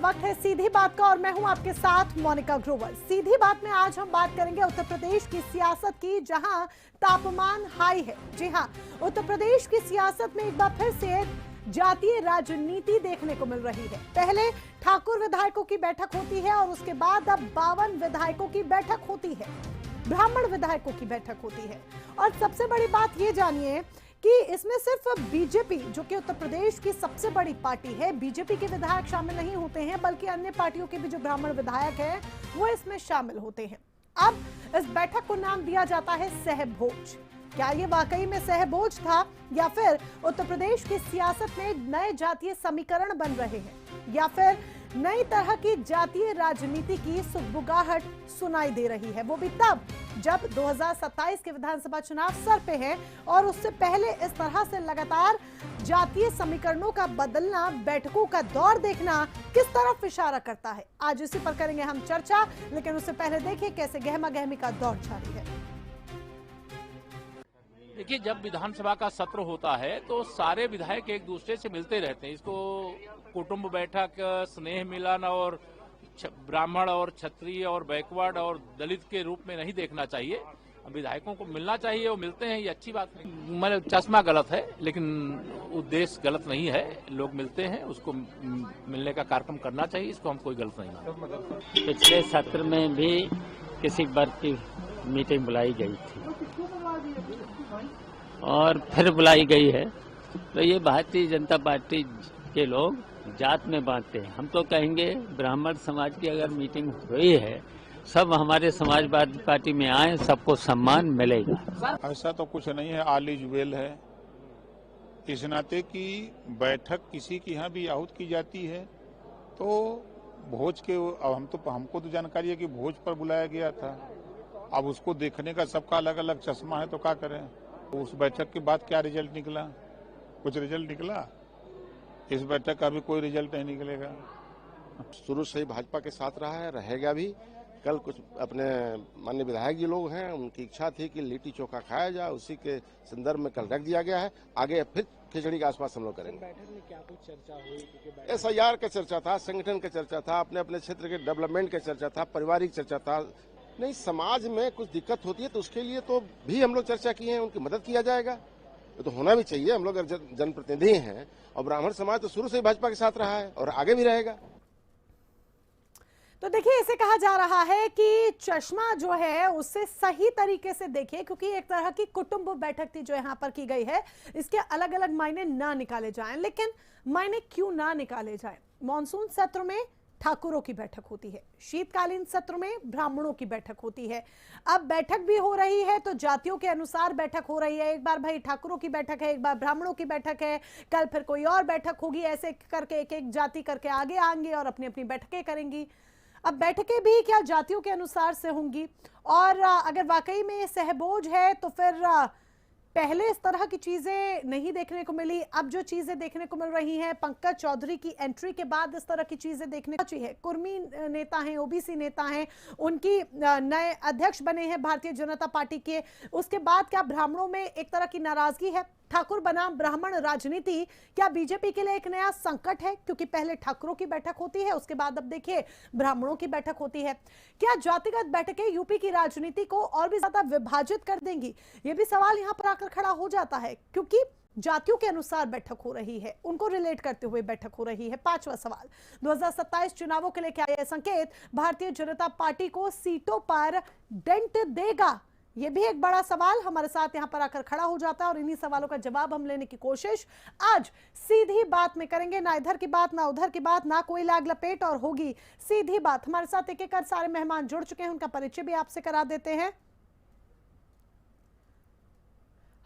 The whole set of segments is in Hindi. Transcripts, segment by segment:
वक्त है सीधी बात का और मैं हूं आपके साथ मोनिका ग्रोवर। सीधी बात में आज हम बात करेंगे उत्तर प्रदेश की सियासत की, जहां तापमान हाई है। जी हां, उत्तर प्रदेश की सियासत में एक बार फिर से जातीय राजनीति देखने को मिल रही है। पहले ठाकुर विधायकों की बैठक होती है और उसके बाद अब 52 विधायकों की बैठक होती है, ब्राह्मण विधायकों की बैठक होती है। और सबसे बड़ी बात ये जानिए कि इसमें सिर्फ बीजेपी, जो कि उत्तर प्रदेश की सबसे बड़ी पार्टी है, बीजेपी के विधायक शामिल नहीं होते हैं, बल्कि अन्य पार्टियों के भी जो ब्राह्मण विधायक हैं वो इसमें शामिल होते हैं। अब इस बैठक को नाम दिया जाता है सहभोज। क्या ये वाकई में सहभोज था या फिर उत्तर प्रदेश की सियासत में नए जातीय समीकरण बन रहे हैं, या फिर नई तरह की जातीय राजनीति की सुगबुगाहट सुनाई दे रही है, वो भी तब जब 2027 के विधानसभा चुनाव सर पे है और उससे पहले इस तरह से लगातार जातीय समीकरणों का बदलना, बैठकों का दौर देखना किस तरफ इशारा करता है। आज इसी पर करेंगे हम चर्चा, लेकिन उससे पहले देखिए कैसे गहमा गहमी का दौर जारी है। देखिए, जब विधानसभा का सत्र होता है तो सारे विधायक एक दूसरे से मिलते रहते हैं। इसको कुटुंब बैठक, स्नेह मिलन और ब्राह्मण और क्षत्रिय और बैकवर्ड और दलित के रूप में नहीं देखना चाहिए। विधायकों को मिलना चाहिए, वो मिलते हैं, ये अच्छी बात नहीं। मतलब चश्मा गलत है, लेकिन उद्देश्य गलत नहीं है। लोग मिलते हैं, उसको मिलने का कार्यक्रम करना चाहिए, इसको हम कोई गलत नहीं मानते। पिछले सत्र में भी किसी वर्ग की मीटिंग बुलाई गई थी और फिर बुलाई गई है, तो ये भारतीय जनता पार्टी के लोग जात में बांटते हैं। हम तो कहेंगे ब्राह्मण समाज की अगर मीटिंग हुई है, सब हमारे समाजवादी पार्टी में आए, सबको सम्मान मिलेगा। ऐसा तो कुछ नहीं है, ऑल इज वेल है। इस नाते की बैठक किसी की यहाँ भी आहूत की जाती है तो भोज के, अब हमको तो जानकारी है कि भोज पर बुलाया गया था। अब उसको देखने का सबका अलग अलग चश्मा है, तो क्या करें। तो उस बैठक के बाद क्या रिजल्ट निकला? कुछ रिजल्ट निकला? इस बैठक का भी कोई रिजल्ट नहीं निकलेगा। शुरू से ही भाजपा के साथ रहा है, रहेगा भी। कल कुछ अपने माननीय विधायक जी लोग हैं, उनकी इच्छा थी कि लिट्टी चोखा खाया जाए, उसी के संदर्भ में कल रख दिया गया है। आगे फिर खिचड़ी के आसपास हम लोग करेंगे। बैठक में क्या कुछ चर्चा हुई? SIR का चर्चा था, संगठन का चर्चा था, अपने अपने क्षेत्र के डेवलपमेंट का चर्चा था, पारिवारिक चर्चा था। नहीं, समाज में कुछ दिक्कत होती है तो उसके लिए तो भी हम लोग चर्चा किए हैं, उनकी मदद किया जाएगा। ये तो होना भी चाहिए। हम लोग जनप्रतिनिधि हैं और ब्राह्मण समाज तो शुरू से ही भाजपा के साथ रहा है और आगे भी रहेगा। तो देखिए, इसे कहा जा रहा है कि चश्मा जो है उससे सही तरीके से देखिए, क्योंकि एक तरह की कुटुंब बैठक थी जो यहाँ पर की गई है। इसके अलग अलग मायने ना निकाले जाएं, लेकिन मायने क्यों ना निकाले जाएं? मॉनसून सत्र में ठाकुरों की बैठक होती है, शीतकालीन सत्र में ब्राह्मणों की बैठक होती है। अब बैठक भी हो रही है तो जातियों के अनुसार बैठक हो रही है। एक बार भाई ठाकुरों की बैठक है, एक बार ब्राह्मणों की बैठक है, कल फिर कोई और बैठक होगी। ऐसे करके एक एक जाति करके आगे आएंगे और अपनी अपनी बैठकें करेंगी। अब बैठकें भी क्या जातियों के अनुसार से होंगी? और अगर वाकई में सहभोज है तो फिर पहले इस तरह की चीजें नहीं देखने को मिली। अब जो चीजें देखने को मिल रही हैं, पंकज चौधरी की एंट्री के बाद इस तरह की चीजें देखने को चाहिए। कुर्मी नेता हैं, OBC नेता हैं, उनकी नए अध्यक्ष बने हैं भारतीय जनता पार्टी के। उसके बाद क्या ब्राह्मणों में एक तरह की नाराजगी है? ठाकुर बनाम ब्राह्मण राजनीति क्या बीजेपी के लिए एक नया संकट है? क्योंकि पहले ठाकुरों की बैठक होती है, उसके बाद अब देखिए ब्राह्मणों की बैठक होती है। क्या जातिगत बैठकें यूपी की राजनीति को और भी ज्यादा विभाजित कर देंगी? ये भी सवाल यहां पर आकर खड़ा हो जाता है, क्योंकि जातियों के अनुसार बैठक हो रही है, उनको रिलेट करते हुए बैठक हो रही है। पांचवा सवाल, 2027 चुनावों के लिए क्या यह संकेत भारतीय जनता पार्टी को सीटों पर डेंट देगा? ये भी एक बड़ा सवाल हमारे साथ यहां पर आकर खड़ा हो जाता है और इन्हीं सवालों का जवाब हम लेने की कोशिश आज सीधी बात में करेंगे। ना इधर की बात, ना उधर की बात, ना कोई लाग लपेट, और होगी सीधी बात। हमारे साथ एक एक कर सारे मेहमान जुड़ चुके हैं, उनका परिचय भी आपसे करा देते हैं।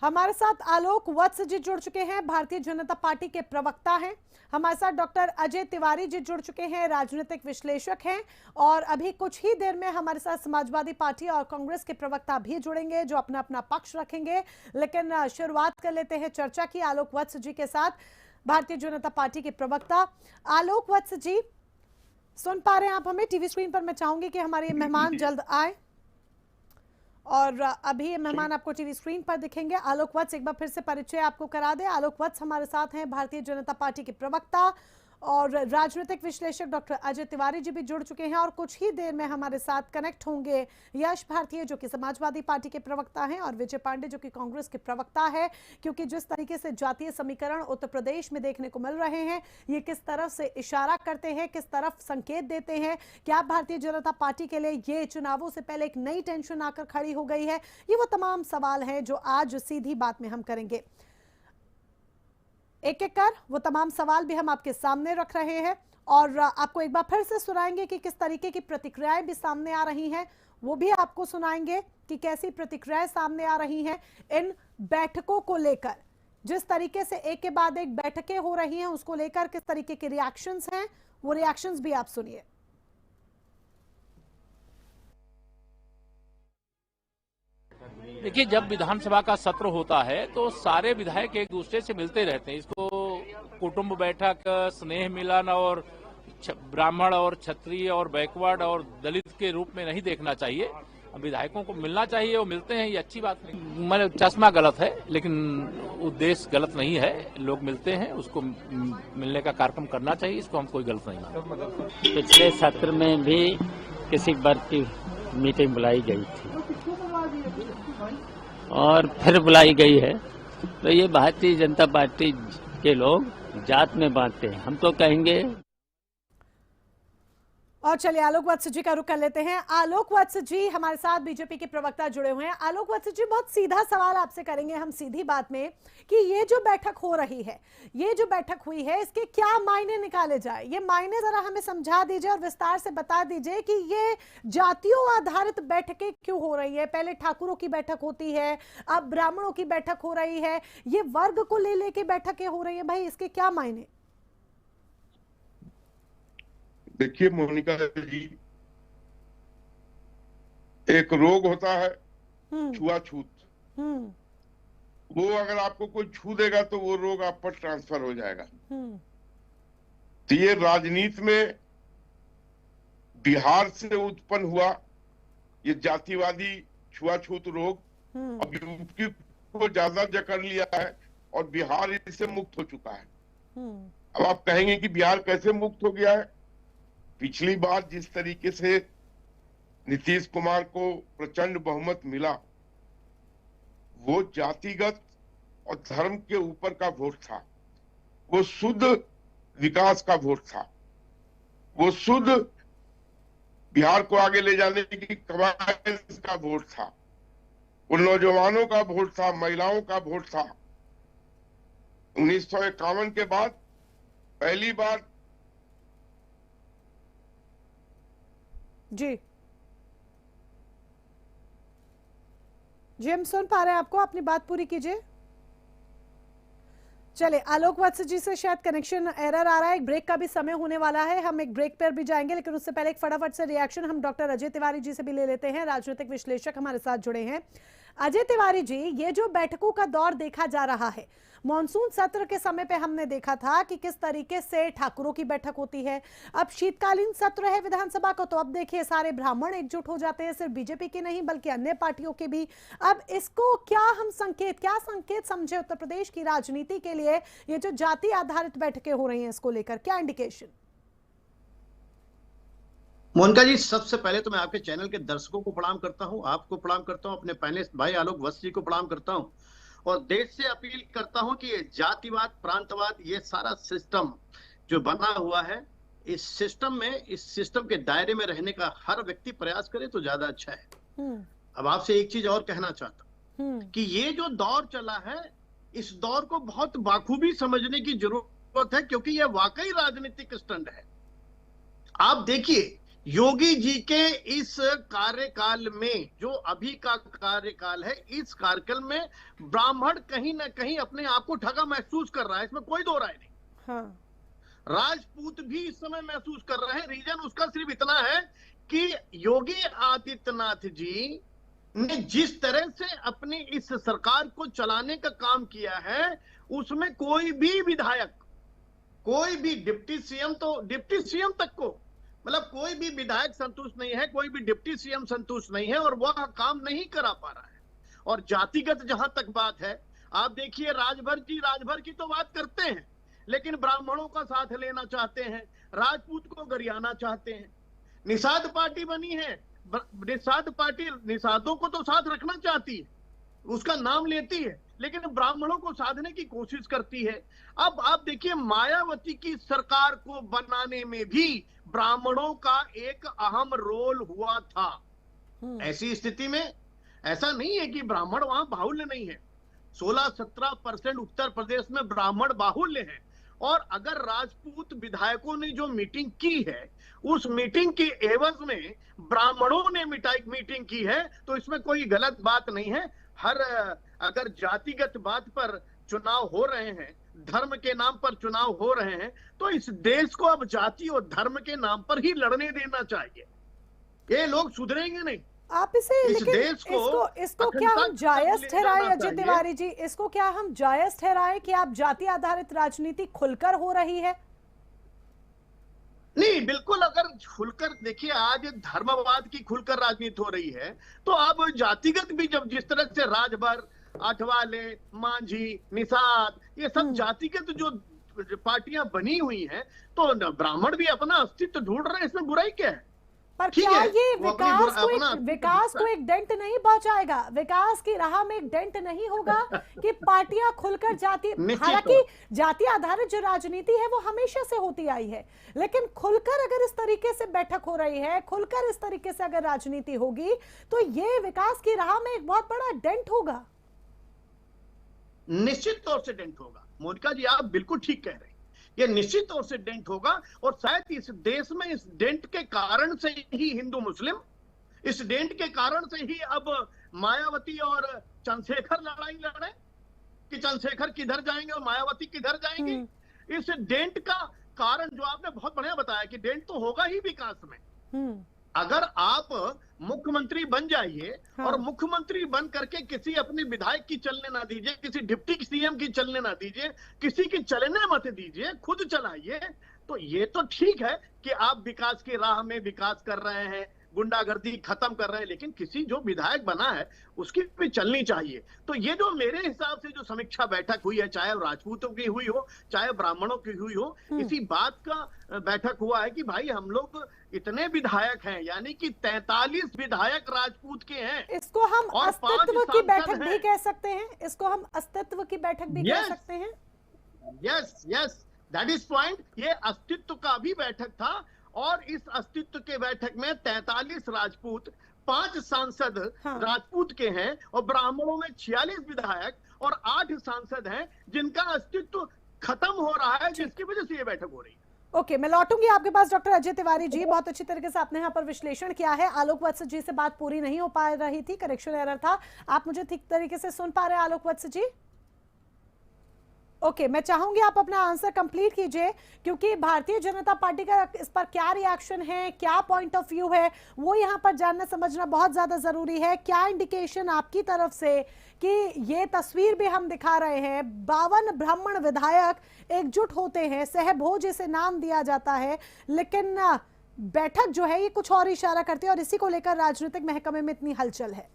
हमारे साथ आलोक वत्स जी जुड़ चुके हैं, भारतीय जनता पार्टी के प्रवक्ता हैं। हमारे साथ डॉक्टर अजय तिवारी जी जुड़ चुके हैं, राजनीतिक विश्लेषक हैं। और अभी कुछ ही देर में हमारे साथ समाजवादी पार्टी और कांग्रेस के प्रवक्ता भी जुड़ेंगे, जो अपना अपना पक्ष रखेंगे। लेकिन शुरुआत कर लेते हैं चर्चा की आलोक वत्स जी के साथ, भारतीय जनता पार्टी के प्रवक्ता। आलोक वत्स जी, सुन पा रहे हैं आप हमें? टीवी स्क्रीन पर मैं चाहूंगी कि हमारे मेहमान जल्द आए। और अभी ये मेहमान आपको टीवी स्क्रीन पर दिखेंगे। आलोक वत्स, एक बार फिर से परिचय आपको करा दे। आलोक वत्स हमारे साथ हैं, भारतीय जनता पार्टी के प्रवक्ता और राजनीतिक विश्लेषक डॉक्टर अजय तिवारी जी भी जुड़ चुके हैं और कुछ ही देर में हमारे साथ कनेक्ट होंगे यश भारतीय जो कि समाजवादी पार्टी के प्रवक्ता हैं और विजय पांडे जो कि कांग्रेस के प्रवक्ता है, क्योंकि जिस तरीके से जातीय समीकरण उत्तर प्रदेश में देखने को मिल रहे हैं ये किस तरफ से इशारा करते हैं, किस तरफ संकेत देते हैं, क्या भारतीय जनता पार्टी के लिए ये चुनावों से पहले एक नई टेंशन आकर खड़ी हो गई है, ये वो तमाम सवाल हैं जो आज सीधी बात में हम करेंगे। एक एक कर वो तमाम सवाल भी हम आपके सामने रख रहे हैं और आपको एक बार फिर से सुनाएंगे कि किस तरीके की प्रतिक्रियाएं भी सामने आ रही हैं, वो भी आपको सुनाएंगे कि कैसी प्रतिक्रियाएं सामने आ रही हैं इन बैठकों को लेकर। जिस तरीके से एक के बाद एक बैठकें हो रही हैं उसको लेकर किस तरीके के रिएक्शंस हैं, वो रिएक्शंस भी आप सुनिए। देखिए, जब विधानसभा का सत्र होता है तो सारे विधायक एक दूसरे से मिलते रहते हैं। इसको कुटुंब बैठक, स्नेह मिलन और ब्राह्मण और क्षत्रिय और बैकवर्ड और दलित के रूप में नहीं देखना चाहिए। विधायकों को मिलना चाहिए, वो मिलते हैं, ये अच्छी बात नहीं। मैंने चश्मा गलत है लेकिन उद्देश्य गलत नहीं है। लोग मिलते हैं, उसको मिलने का कार्यक्रम करना चाहिए, इसको हम कोई गलत नहीं मानते। पिछले सत्र में भी किसी वर्ग की मीटिंग बुलाई गई थी और फिर बुलाई गई है, तो ये भारतीय जनता पार्टी के लोग जात में बांटते हैं। हम तो कहेंगे। और चलिए आलोक वत्स जी का रुख कर लेते हैं। आलोक वत्स जी हमारे साथ बीजेपी के प्रवक्ता जुड़े हुए हैं। आलोक वत्स जी, बहुत सीधा सवाल आपसे करेंगे हम सीधी बात में कि ये जो बैठक हो रही है, ये जो बैठक हुई है, इसके क्या मायने निकाले जाए, ये मायने जरा हमें समझा दीजिए और विस्तार से बता दीजिए कि ये जातियों आधारित बैठकें क्यों हो रही है। पहले ठाकुरों की बैठक होती है, अब ब्राह्मणों की बैठक हो रही है, ये वर्ग को ले लेके बैठकें हो रही है, भाई इसके क्या मायने? देखिए मोनिका जी, एक रोग होता है छुआछूत। वो अगर आपको कोई छू देगा तो वो रोग आप पर ट्रांसफर हो जाएगा। तो ये राजनीति में बिहार से उत्पन्न हुआ ये जातिवादी छुआछूत रोग अब यूपी को ज्यादा जकड़ लिया है और बिहार इससे मुक्त हो चुका है। अब आप कहेंगे कि बिहार कैसे मुक्त हो गया है? पिछली बार जिस तरीके से नीतीश कुमार को प्रचंड बहुमत मिला, वो जातिगत और धर्म के ऊपर का वोट था, वो शुद्ध विकास का वोट था, वो शुद्ध बिहार को आगे ले जाने की कवायद का वोट था, वो नौजवानों का वोट था, महिलाओं का वोट था। 1951 के बाद पहली बार जी हम सुन पा रहे हैं आपको, अपनी बात पूरी कीजिए। चले आलोक वत्स जी से शायद कनेक्शन एरर आ रहा है, एक ब्रेक का भी समय होने वाला है, हम एक ब्रेक पर भी जाएंगे, लेकिन उससे पहले एक फटाफट से रिएक्शन हम डॉक्टर अजय तिवारी जी से भी ले लेते हैं। राजनीतिक विश्लेषक हमारे साथ जुड़े हैं। अजय तिवारी जी, ये जो बैठकों का दौर देखा जा रहा है, मॉनसून सत्र के समय पे हमने देखा था कि किस तरीके से ठाकुरों की बैठक होती है, अब शीतकालीन सत्र है विधानसभा का, तो अब देखिए सारे ब्राह्मण एकजुट हो जाते हैं, सिर्फ बीजेपी के नहीं बल्कि अन्य पार्टियों के भी। अब इसको क्या संकेत समझे उत्तर प्रदेश की राजनीति के लिए, ये जो जाति आधारित बैठकें हो रही हैं इसको लेकर क्या इंडिकेशन? मोनिका जी, सबसे पहले तो मैं आपके चैनल के दर्शकों को प्रणाम करता हूं, आपको प्रणाम करता हूं, अपने पैनलिस्ट भाई आलोक वत्स जी को प्रणाम करता हूं और देश से अपील करता हूं कि ये जातिवाद, प्रांतवाद, ये सारा सिस्टम जो बना हुआ है, इस सिस्टम के दायरे में रहने का हर व्यक्ति प्रयास करे तो ज्यादा अच्छा है। अब आपसे एक चीज और कहना चाहता हूं कि ये जो दौर चला है, इस दौर को बहुत बाखूबी समझने की जरूरत है, क्योंकि यह वाकई राजनीतिक स्टंट है। आप देखिए योगी जी के इस कार्यकाल में, जो अभी का कार्यकाल है, इस कार्यकाल में ब्राह्मण कहीं ना कहीं अपने आप को ठगा महसूस कर रहा है, इसमें कोई दो राय नहीं। हाँ। राजपूत भी इस समय महसूस कर रहे हैं। रीजन उसका सिर्फ इतना है कि योगी आदित्यनाथ जी ने जिस तरह से अपनी इस सरकार को चलाने का काम किया है, उसमें कोई भी विधायक, कोई भी डिप्टी सीएम तक को, मतलब कोई भी विधायक संतुष्ट नहीं है, कोई भी डिप्टी सीएम संतुष्ट नहीं है और वह काम नहीं करा पा रहा है। और जातिगत जहां तक बात है, आप देखिए राजभर की तो बात करते हैं, लेकिन ब्राह्मणों का साथ लेना चाहते हैं, राजपूत को गरियाना चाहते हैं। निषाद पार्टी बनी है, निषाद पार्टी निषादों को तो साथ रखना चाहती है, उसका नाम लेती है, लेकिन ब्राह्मणों को साधने की कोशिश करती है। अब आप देखिए, मायावती की सरकार को बनाने में भी ब्राह्मणों का एक अहम रोल हुआ था। ऐसी स्थिति में ऐसा नहीं है कि ब्राह्मण वहां बाहुल्य नहीं है। 16-17% उत्तर प्रदेश में ब्राह्मण बाहुल्य है, और अगर राजपूत विधायकों ने जो मीटिंग की है, उस मीटिंग के एवज में ब्राह्मणों ने मीटिंग की है, तो इसमें कोई गलत बात नहीं है। अगर जातिगत बात पर चुनाव हो रहे हैं, धर्म के नाम पर चुनाव हो रहे हैं, तो इस देश को अब जाति और धर्म के नाम पर ही लड़ने देना चाहिए। ये लोग सुधरेंगे नहीं। आप इसे लेकिन इसको क्या हम जायज ठहराएं अजय तिवारी जी, इसको क्या हम जायज ठहराएं कि आप जाति आधारित राजनीति खुलकर हो रही है? नहीं, बिल्कुल। अगर खुलकर देखिए, आज धर्मवाद की खुलकर राजनीति हो रही है, तो अब जातिगत भी जब जिस तरह से राजभर, आठवाले, मांझी, निषाद, ये सब जातिगत जो पार्टियां बनी हुई हैं, तो ब्राह्मण भी अपना अस्तित्व ढूंढ रहे हैं, इसमें बुराई क्या है? पर क्या ये विकास को एक डेंट नहीं पहुंचाएगा? विकास की राह में एक डेंट नहीं होगा कि पार्टियां खुलकर हालांकि जाति आधारित जो राजनीति है वो हमेशा से होती आई है, लेकिन खुलकर अगर इस तरीके से बैठक हो रही है, खुलकर इस तरीके से अगर राजनीति होगी, तो ये विकास की राह में एक बहुत बड़ा डेंट होगा। निश्चित तौर से डेंट होगा मोनिका जी, आप बिल्कुल ठीक कह रहे हैं। ये निश्चित तौर से डेंट होगा, और शायद इस देश में इस डेंट के कारण से ही हिंदू मुस्लिम, इस डेंट के कारण से ही अब मायावती और चंद्रशेखर लड़ाई लड़े कि चंद्रशेखर किधर जाएंगे और मायावती किधर जाएंगी। इस डेंट का कारण जो आपने बहुत बढ़िया बताया कि डेंट तो होगा ही विकास में। अगर आप मुख्यमंत्री बन जाइए, और मुख्यमंत्री बन करके किसी अपने विधायक की चलने ना दीजिए, किसी डिप्टी सीएम की चलने ना दीजिए, किसी की चलने मत दीजिए, खुद चलाइए, तो ये तो ठीक है कि आप विकास की राह में विकास कर रहे हैं, गुंडागर्दी खत्म कर रहे हैं, लेकिन किसी जो विधायक बना है उसकी भी चलनी चाहिए। तो ये जो मेरे हिसाब से जो समीक्षा बैठक हुई है, चाहे राजपूतों की हुई हो चाहे ब्राह्मणों की हुई हो, इसी बात का बैठक हुआ है कि भाई हम लोग इतने विधायक हैं, यानी कि 43 विधायक राजपूत के हैं। इसको हम अस्तित्व की बैठक भी कह सकते हैं, इसको हम अस्तित्व की बैठक भी कह सकते हैं। Yes, that is point. ये अस्तित्व का भी बैठक था, और इस अस्तित्व के बैठक में 43 राजपूत, 5 सांसद राजपूत के हैं, और ब्राह्मणों में 46 विधायक और 8 सांसद हैं जिनका अस्तित्व खत्म हो रहा है, जिसकी वजह से ये बैठक हो रही है। ओके, मैं लौटूंगी आपके पास डॉक्टर अजय तिवारी जी। बहुत अच्छी तरीके से आपने यहाँ पर विश्लेषण किया है। आलोक वत्स जी से बात पूरी नहीं हो पा रही थी, करेक्शन एरर था। आप मुझे ठीक तरीके से सुन पा रहे हैं आलोक वत्स जी? ओके, मैं चाहूंगी आप अपना आंसर कंप्लीट कीजिए, क्योंकि भारतीय जनता पार्टी का इस पर क्या रिएक्शन है, क्या पॉइंट ऑफ व्यू है, वो यहाँ पर जानना समझना बहुत ज्यादा जरूरी है। क्या इंडिकेशन आपकी तरफ से कि ये तस्वीर भी हम दिखा रहे हैं, 52 ब्राह्मण विधायक एकजुट होते हैं, सहभोज इसे नाम दिया जाता है, लेकिन बैठक जो है ये कुछ और इशारा करती है, और इसी को लेकर राजनीतिक महकमे में इतनी हलचल है।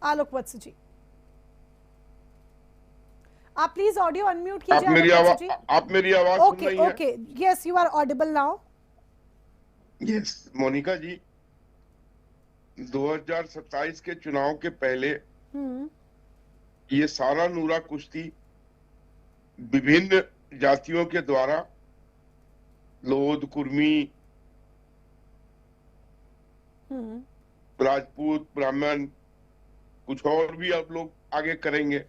आलोक वत्स जी, आप प्लीज ऑडियो अनम्यूट कीजिए। आप मेरी आवाज सुन रही हैं? Okay, yes, you are audible now. Yes Monica ji, 2027 के चुनाव के पहले ये सारा नूरा कुश्ती विभिन्न जातियों के द्वारा, लोध, कुर्मी, राजपूत, ब्राह्मण, कुछ और भी आप लोग आगे करेंगे,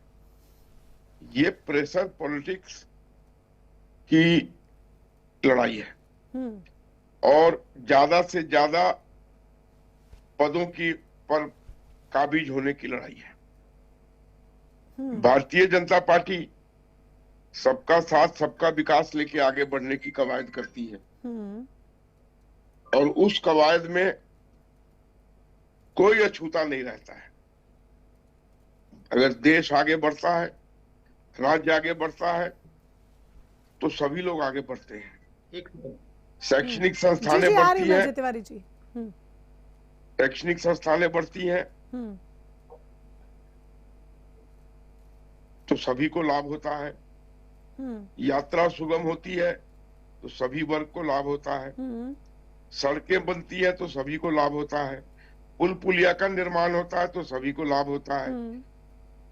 ये प्रेशर पॉलिटिक्स की लड़ाई है, और ज्यादा से ज्यादा पदों की पर काबिज होने की लड़ाई है। भारतीय जनता पार्टी सबका साथ सबका विकास लेके आगे बढ़ने की कवायद करती है, और उस कवायद में कोई अछूता नहीं रहता है। अगर देश आगे बढ़ता है, राज्य आगे बढ़ता है, तो सभी लोग आगे बढ़ते हैं। शैक्षणिक संस्थानें बढ़ती हैं, शैक्षणिक संस्थानें बढ़ती हैं, तो सभी को लाभ होता है, यात्रा सुगम होती है तो सभी वर्ग को लाभ होता है, सड़कें बनती है तो सभी को लाभ होता है, पुल पुलिया का निर्माण होता है तो सभी को लाभ होता है,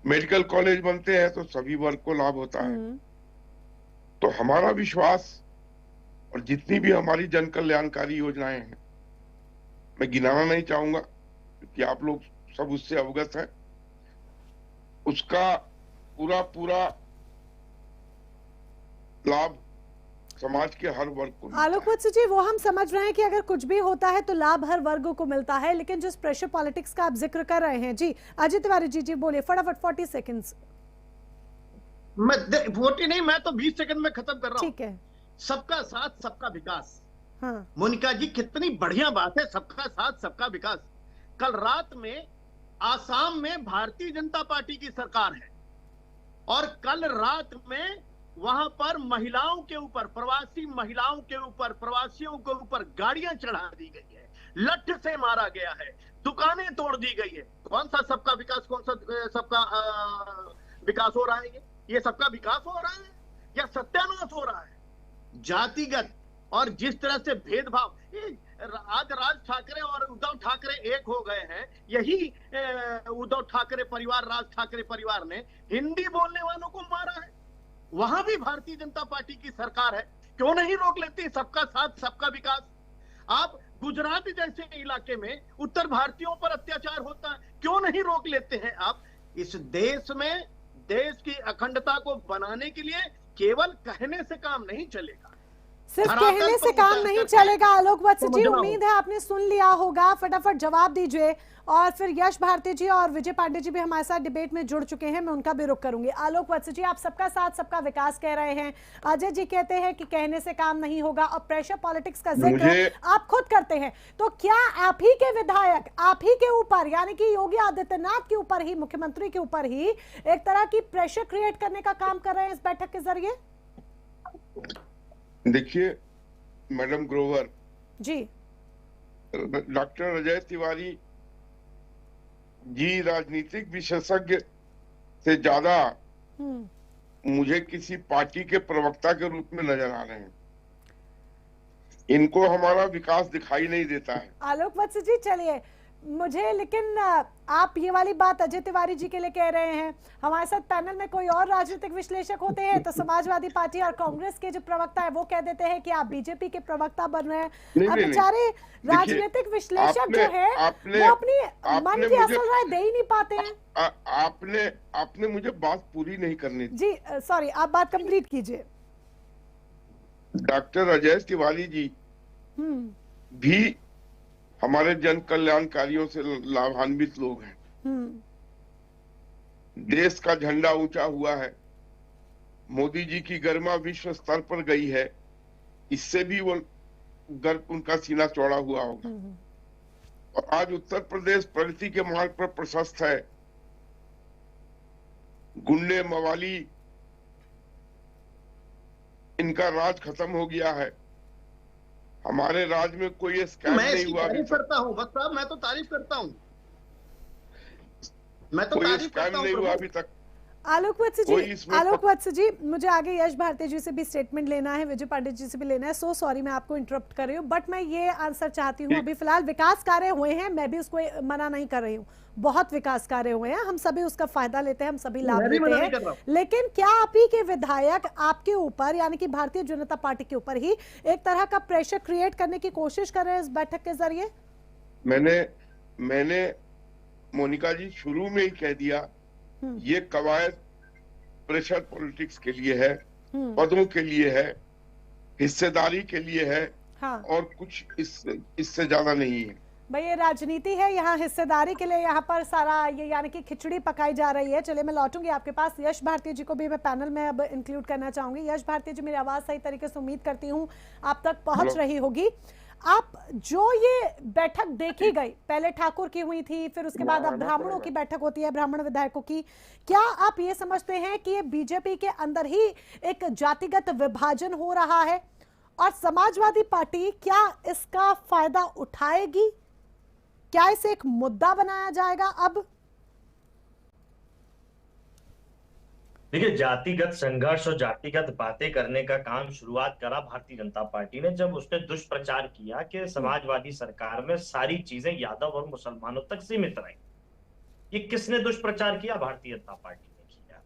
मेडिकल कॉलेज बनते हैं तो सभी वर्ग को लाभ होता है। तो हमारा विश्वास और जितनी भी हमारी जन कल्याणकारी योजनाएं हैं, मैं गिनाना नहीं चाहूंगा क्योंकि आप लोग सब उससे अवगत हैं, उसका पूरा पूरा लाभ समाज के हर वर्ग को मिलता है। आलोक वत्स जी, वो हम समझ रहे हैं कि अगर कुछ भी होता है तो लाभ हर वर्ग को मिलता है, लेकिन जिस प्रेशर पॉलिटिक्स का आप जिक्र कर रहे हैं, जी अजय तिवारी जी बोलिए फटाफट, 40 सेकंड्स। मैं 40 नहीं, मैं तो 20 सेकंड में खत्म कर रहा हूं। ठीक है। सबका साथ सबका विकास। हाँ। मोनिका जी कितनी बढ़िया बात है, सबका साथ सबका विकास। कल रात में आसाम में भारतीय जनता पार्टी की सरकार है और कल रात में वहां पर महिलाओं के ऊपर, प्रवासी महिलाओं के ऊपर, प्रवासियों के ऊपर गाड़ियां चढ़ा दी गई है, लठ से मारा गया है, दुकानें तोड़ दी गई है। कौन सा सबका विकास, कौन सा सबका विकास हो रहा है? ये सबका विकास हो रहा है या सत्यानाश हो रहा है? जातिगत और जिस तरह से भेदभाव, आज राज ठाकरे और उद्धव ठाकरे एक हो गए हैं। यही उद्धव ठाकरे परिवार, राज ठाकरे परिवार ने हिंदी बोलने वालों को मारा है। वहां भी भारतीय जनता पार्टी की सरकार है, क्यों नहीं रोक लेती सबका साथ सबका विकास? आप गुजरात जैसे इलाके में उत्तर भारतीयों पर अत्याचार होता है, क्यों नहीं रोक लेते हैं आप? इस देश में देश की अखंडता को बनाने के लिए केवल कहने से काम नहीं चलेगा, सिर्फ कहने से काम नहीं चलेगा। आलोक वत्स जी, उम्मीद है आपने सुन लिया होगा, फटाफट जवाब दीजिए। और फिर यश भारती जी और विजय पांडे जी भी हमारे साथ डिबेट में जुड़ चुके हैं, मैं उनका भी रुख करूंगी। आलोक वत्स जी, आप सबका साथ सबका विकास कह रहे हैं, अजय जी कहते हैं कि कहने से काम नहीं होगा और प्रेशर पॉलिटिक्स का जिक्र आप खुद करते हैं, तो क्या आप ही के विधायक आप ही के ऊपर, यानी कि योगी आदित्यनाथ के ऊपर ही, मुख्यमंत्री के ऊपर ही एक तरह की प्रेशर क्रिएट करने का काम कर रहे हैं इस बैठक के जरिए? देखिए मैडम ग्रोवर जी, डॉक्टर अजय तिवारी जी राजनीतिक विशेषज्ञ से ज्यादा मुझे किसी पार्टी के प्रवक्ता के रूप में नजर आ रहे हैं। इनको हमारा विकास दिखाई नहीं देता है। आलोक वत्स जी, चलिए मुझे, लेकिन आप ये वाली बात अजय तिवारी जी के लिए कह रहे हैं, हमारे साथ पैनल में कोई और राजनीतिक विश्लेषक होते हैं तो समाजवादी पार्टी और कांग्रेस के जो प्रवक्ता है वो कह देते हैं कि आप बीजेपी के प्रवक्ता बन रहे हैं। अब बेचारे राजनीतिक विश्लेषक जो है वो अपनी मन की असल राय दे ही नहीं पाते हैं। आपने मुझे बात पूरी नहीं करनी जी, सॉरी, आप बात कंप्लीट कीजिए। डॉक्टर अजय तिवारी जी भी हमारे जन कल्याणकारियों से लाभान्वित लोग हैं। देश का झंडा ऊंचा हुआ है, मोदी जी की गरिमा विश्व स्तर पर गई है, इससे भी वो गर्व, उनका सीना चौड़ा हुआ होगा। और आज उत्तर प्रदेश प्रगति के मार्ग पर प्रशस्त है। गुंडे मवाली, इनका राज खत्म हो गया है। हमारे राज्य में कोई स्कैम नहीं हुआ। मैं तारीफ करता हूँ वत्स साहब, मैं तो तारीफ करता हूँ, मैं तो तारीफ करता हूँ। नहीं हुआ अभी तक। आलोक वत्स जी, मुझे आगे यश भारती जी से भी स्टेटमेंट लेना है, विजय पांडे जी से भी लेना है। सो सॉरी मैं आपको इंटरप्ट कर रही हूँ, बट मैं ये आंसर चाहती हूँ। अभी फिलहाल विकास कार्य हुए हैं, मैं भी उसको मना नहीं कर रही हूँ, बहुत विकास कार्य हुए हैं, हम सभी उसका फायदा लेते हैं, हम सभी लाभ लेते हैं। लेकिन क्या आप ही के विधायक आपके ऊपर, यानी कि भारतीय जनता पार्टी के ऊपर ही एक तरह का प्रेशर क्रिएट करने की कोशिश कर रहे हैं इस बैठक के जरिए? मैंने मोनिका जी शुरू में ही कह दिया, ये कवायद प्रेशर पॉलिटिक्स के लिए है, पदों के लिए है, हिस्सेदारी के लिए है। हाँ। और कुछ इससे ज्यादा नहीं है भाई, ये राजनीति है, यहाँ हिस्सेदारी के लिए यहाँ पर सारा ये यानी कि खिचड़ी पकाई जा रही है। चलिए मैं लौटूंगी आपके पास। यश भारती जी को भी मैं पैनल में अब इंक्लूड करना चाहूंगी। यश भारती जी, मेरी आवाज सही तरीके से उम्मीद करती हूँ आप तक पहुंच रही होगी। आप जो ये बैठक देखी गई, पहले ठाकुर की हुई थी, फिर उसके बाद अब ब्राह्मणों की बैठक होती है, ब्राह्मण विधायकों की, क्या आप ये समझते हैं कि ये बीजेपी के अंदर ही एक जातिगत विभाजन हो रहा है और समाजवादी पार्टी क्या इसका फायदा उठाएगी? क्या इसे एक मुद्दा बनाया जाएगा? अब देखिए, जातिगत संघर्ष और जातिगत बातें करने का काम शुरुआत करा भारतीय जनता पार्टी ने, जब उसने दुष्प्रचार किया कि समाजवादी सरकार में सारी चीजें यादव और मुसलमानों तक सीमित रही। ये किसने दुष्प्रचार किया? भारतीय जनता पार्टी ने किया।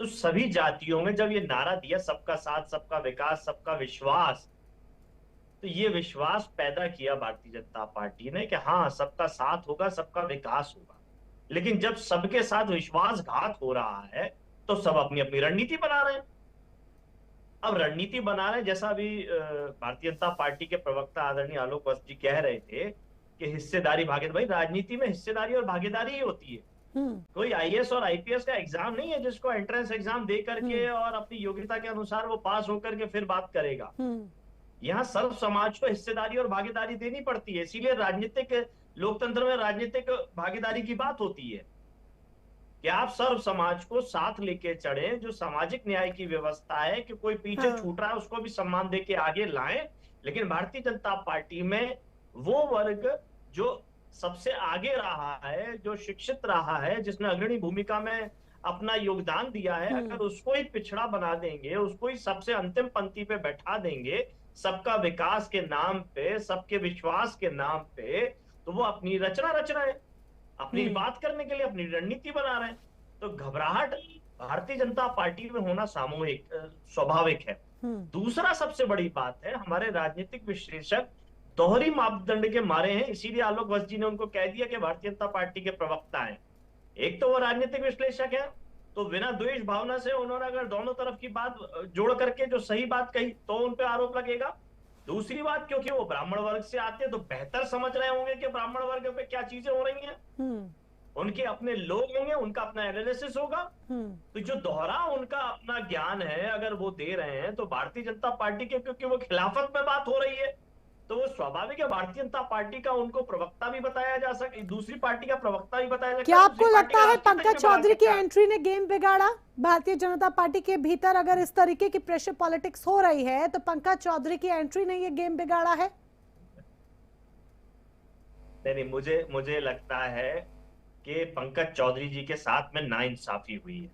तो सभी जातियों में जब ये नारा दिया, सबका साथ, सबका विकास, सबका विश्वास, तो ये विश्वास पैदा किया भारतीय जनता पार्टी ने कि हाँ, सबका साथ होगा, सबका विकास होगा। लेकिन जब सबके साथ विश्वासघात हो रहा है तो सब अपनी अपनी रणनीति बना रहे हैं। अब रणनीति बना रहे हैं, जैसा अभी भारतीय जनता पार्टी के प्रवक्ता आदरणीय आलोक वत्स जी कह रहे थे कि हिस्सेदारी भागीदारी, भाई राजनीति में हिस्सेदारी और भागीदारी ही होती है। कोई आईएएस और आईपीएस का एग्जाम नहीं है जिसको एंट्रेंस एग्जाम दे करके और अपनी योग्यता के अनुसार वो पास होकर के फिर बात करेगा। यहाँ सर्व समाज को हिस्सेदारी और भागीदारी देनी पड़ती है, इसीलिए राजनीतिक लोकतंत्र में राजनीतिक भागीदारी की बात होती है कि आप सर्व समाज को साथ लेके चढ़े। जो सामाजिक न्याय की व्यवस्था है कि कोई पीछे छूट रहा है उसको भी सम्मान देके आगे लाएं। लेकिन भारतीय जनता पार्टी में वो वर्ग जो सबसे आगे रहा है, जो शिक्षित रहा है, जिसने अग्रणी भूमिका में अपना योगदान दिया है, अगर उसको ही पिछड़ा बना देंगे, उसको ही सबसे अंतिम पंक्ति पे बैठा देंगे सबका विकास के नाम पे, सबके विश्वास के नाम पे, तो वो अपनी रचना रच रहे हैं, अपनी बात करने के लिए अपनी रणनीति बना रहे हैं। तो घबराहट भारतीय जनता पार्टी में होना सामूहिक स्वाभाविक है। दूसरा सबसे बड़ी बात है, हमारे राजनीतिक विश्लेषक दोहरी मापदंड के मारे हैं, इसीलिए आलोक वत्स जी ने उनको कह दिया कि भारतीय जनता पार्टी के प्रवक्ता हैं। एक तो वो राजनीतिक विश्लेषक है, तो बिना द्वेष भावना से उन्होंने अगर दोनों तरफ की बात जोड़ करके जो सही बात कही तो उन पे आरोप लगेगा। दूसरी बात, क्योंकि वो ब्राह्मण वर्ग से आते हैं तो बेहतर समझ रहे होंगे कि ब्राह्मण वर्ग पे क्या चीजें हो रही हैं। उनके अपने लोग होंगे, उनका अपना एनालिसिस होगा। तो जो दोहरा उनका अपना ज्ञान है अगर वो दे रहे हैं, तो भारतीय जनता पार्टी के, क्योंकि वो खिलाफत में बात हो रही है, तो वो स्वाभाविक है भारतीय जनता पार्टी का उनको प्रवक्ता भी बताया जा सके, दूसरी पार्टी का प्रवक्ता भी बताया जा सकता है। क्या आपको लगता है पंकज चौधरी की एंट्री ने गेम बिगाड़ा भारतीय जनता पार्टी के भीतर? अगर इस तरीके की प्रेशर पॉलिटिक्स हो रही है तो पंकज चौधरी की एंट्री ने ये गेम बिगाड़ा है? नहीं, मुझे लगता है कि पंकज चौधरी जी के साथ में नाइंसाफी हुई है।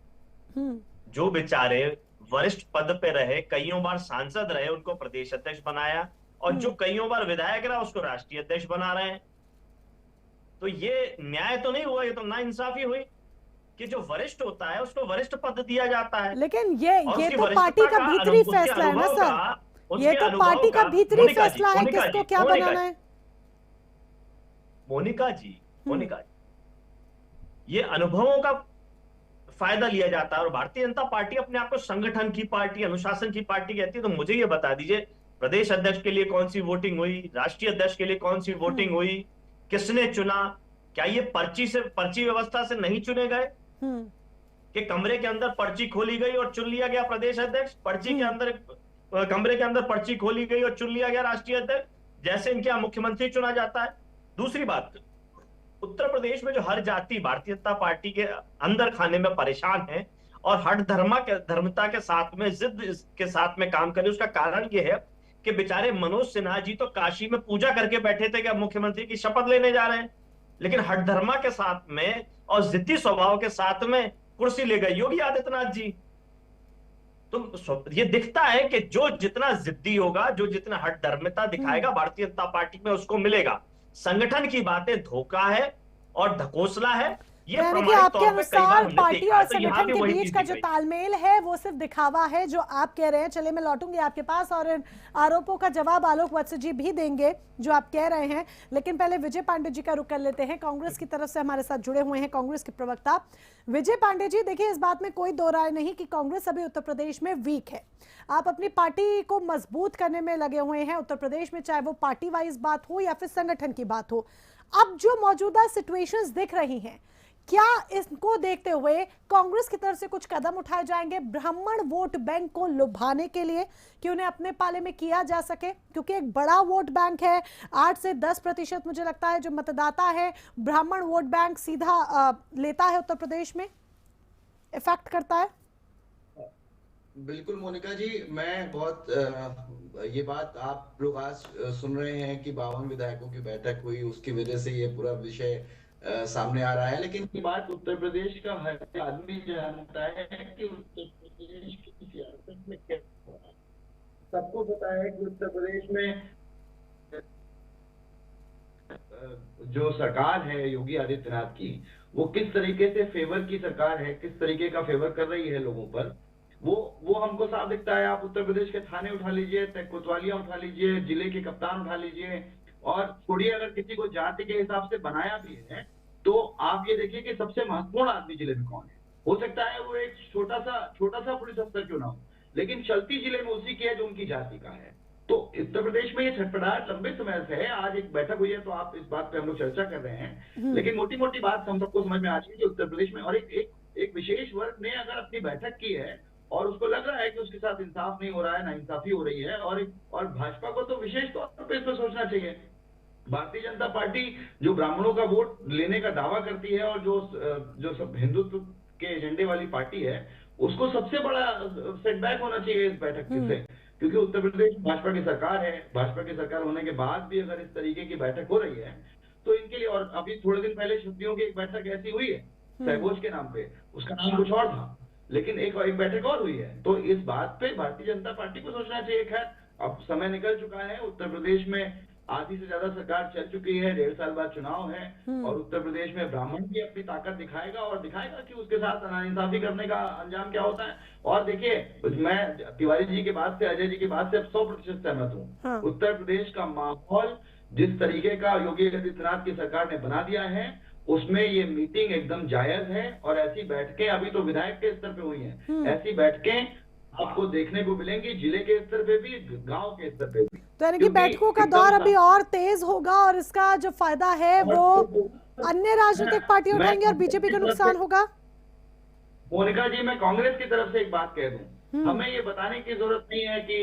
जो बेचारे वरिष्ठ पद पे रहे, कईयों बार सांसद रहे, उनको प्रदेश अध्यक्ष बनाया, और जो कईयों बार विधायक रहा उसको राष्ट्रीय अध्यक्ष बना रहे हैं। तो ये न्याय तो नहीं हुआ, ये तो नाइंसाफी हुई कि जो वरिष्ठ होता है उसको वरिष्ठ पद दिया जाता है। लेकिन ये तो पार्टी का भीतरी फैसला है ना सर, ये तो पार्टी का भीतरी फैसला है किसको क्या बनाना है। मोनिका जी, ये अनुभवों का फायदा लिया जाता है, और भारतीय जनता पार्टी अपने आप को संगठन की पार्टी, अनुशासन की पार्टी कहती है। तो मुझे ये बता दीजिए, प्रदेश अध्यक्ष के लिए कौन सी वोटिंग हुई, राष्ट्रीय अध्यक्ष के लिए कौन सी वोटिंग हुई, किसने चुना? क्या ये पर्ची व्यवस्था से नहीं चुने गए कि कमरे के अंदर पर्ची खोली गई और चुन लिया गया प्रदेश अध्यक्ष, कमरे के अंदर पर्ची खोली गई और चुन लिया गया राष्ट्रीय अध्यक्ष, जैसे इनके यहाँ मुख्यमंत्री चुना जाता है? दूसरी बात, उत्तर प्रदेश में जो हर जाति भारतीय जनता पार्टी के अंदर खाने में परेशान है और हर धर्मता के साथ में, जिद के साथ में काम करे, उसका कारण ये है कि बेचारे मनोज सिन्हा जी तो काशी में पूजा करके बैठे थे कि अब मुख्यमंत्री की शपथ लेने जा रहे हैं, लेकिन हठधर्मा के साथ में और जिद्दी स्वभाव के साथ में कुर्सी ले गए योगी आदित्यनाथ जी। तो ये दिखता है कि जो जितना जिद्दी होगा, जो जितना हठधर्मिता दिखाएगा भारतीय जनता पार्टी में, उसको मिलेगा। संगठन की बातें धोखा है और ढकोसला है। यानी कि आपके अनुसार पार्टी और संगठन के बीच का जो तालमेल है वो सिर्फ दिखावा है, जो आप कह रहे हैं। चलिए मैं लौटूंगी आपके पास और इन आरोपों का जवाब आलोक वत्स जी भी देंगे जो आप कह रहे हैं, लेकिन पहले विजय पांडे जी का रुख कर लेते हैं। कांग्रेस की तरफ से हमारे साथ जुड़े हुए हैं कांग्रेस के प्रवक्ता विजय पांडे जी। देखिए, इस बात में कोई दो राय नहीं कि कांग्रेस अभी उत्तर प्रदेश में वीक है। आप अपनी पार्टी को मजबूत करने में लगे हुए हैं उत्तर प्रदेश में, चाहे वो पार्टी वाइज बात हो या फिर संगठन की बात हो। अब जो मौजूदा सिचुएशंस दिख रही हैं, क्या इसको देखते हुए कांग्रेस की तरफ से कुछ कदम उठाए जाएंगे ब्राह्मण वोट बैंक को लुभाने के लिए कि उन्हें अपने पाले में किया जा सके? क्योंकि एक बड़ा वोट बैंक है, 8 से 10% मुझे लगता है जो मतदाता है ब्राह्मण वोट बैंक सीधा लेता है उत्तर प्रदेश में, इफेक्ट करता है। बिल्कुल मोनिका जी, मैं बहुत ये बात आप लोग आज सुन रहे हैं कि 52 विधायकों की बैठक हुई, उसकी वजह से ये पूरा विषय सामने आ रहा है। लेकिन ये बात उत्तर प्रदेश का हर आदमी जानता है कि उत्तर प्रदेश की सियासत में क्या हो रहा है। सबको पता है कि उत्तर प्रदेश में जो सरकार है योगी आदित्यनाथ की, वो किस तरीके से फेवर की सरकार है, किस तरीके का फेवर कर रही है लोगों पर, वो हमको साफ दिखता है। आप उत्तर प्रदेश के थाने उठा लीजिए, कोतवालियां उठा लीजिए, जिले के कप्तान उठा लीजिए, और छोड़िए अगर किसी को जाति के हिसाब से बनाया भी है तो आप ये देखिए कि सबसे महत्वपूर्ण आदमी जिले में कौन है। हो सकता है वो एक छोटा सा पुलिस अफसर क्यों ना हो, लेकिन चलती जिले में उसी की है जो उनकी जाति का है। तो उत्तर प्रदेश में ये छटपटाहट लंबे समय से है। आज एक बैठक हुई है तो आप इस बात पे हम लोग चर्चा कर रहे हैं, लेकिन मोटी मोटी बात हम सबको समझ में आ रही है कि उत्तर प्रदेश में और एक विशेष वर्ग ने अगर अपनी बैठक की है और उसको लग रहा है कि उसके साथ इंसाफ नहीं हो रहा है, नाइंसाफी हो रही है, और भाजपा को तो विशेष तौर पर इस पर सोचना चाहिए। भारतीय जनता पार्टी जो ब्राह्मणों का वोट लेने का दावा करती है और जो सब हिंदुत्व के एजेंडे वाली पार्टी है, उसको सबसे बड़ा सेटबैक होना चाहिए इस बैठक से, क्योंकि उत्तर प्रदेश भाजपा की सरकार है। भाजपा की सरकार होने के बाद भी अगर इस तरीके की बैठक हो रही है तो इनके लिए, और अभी थोड़े दिन पहले क्षत्रियों की एक बैठक ऐसी हुई है सहभोज के नाम पे, उसका नाम कुछ और था, लेकिन एक बैठक और हुई है। तो इस बात पे भारतीय जनता पार्टी को सोचना चाहिए। खैर अब समय निकल चुका है, उत्तर प्रदेश में आधी से ज्यादा सरकार चल चुकी है, 1.5 साल बाद चुनाव है, और उत्तर प्रदेश में ब्राह्मण भी अपनी ताकत दिखाएगा और दिखाएगा कि उसके साथ नाइंसाफी करने का अंजाम क्या होता है। और देखिए, मैं तिवारी जी के बात से, अजय जी की बात से 100% सहमत हूँ। उत्तर प्रदेश का माहौल जिस तरीके का योगी आदित्यनाथ की सरकार ने बना दिया है, उसमें ये मीटिंग एकदम जायज है। और ऐसी बैठकें अभी तो विधायक के स्तर पे हुई हैं, ऐसी बैठकें आपको देखने को मिलेंगी जिले के स्तर पे भी, गांव के स्तर पे भी। तो यानी कि बैठकों का दौर अभी और तेज होगा और इसका जो फायदा है वो अन्य राजनीतिक पार्टियां उठाएंगी और बीजेपी को नुकसान होगा। मोनिका जी, मैं कांग्रेस की तरफ से एक बात कह दूं, हमें ये बताने की जरूरत नहीं है कि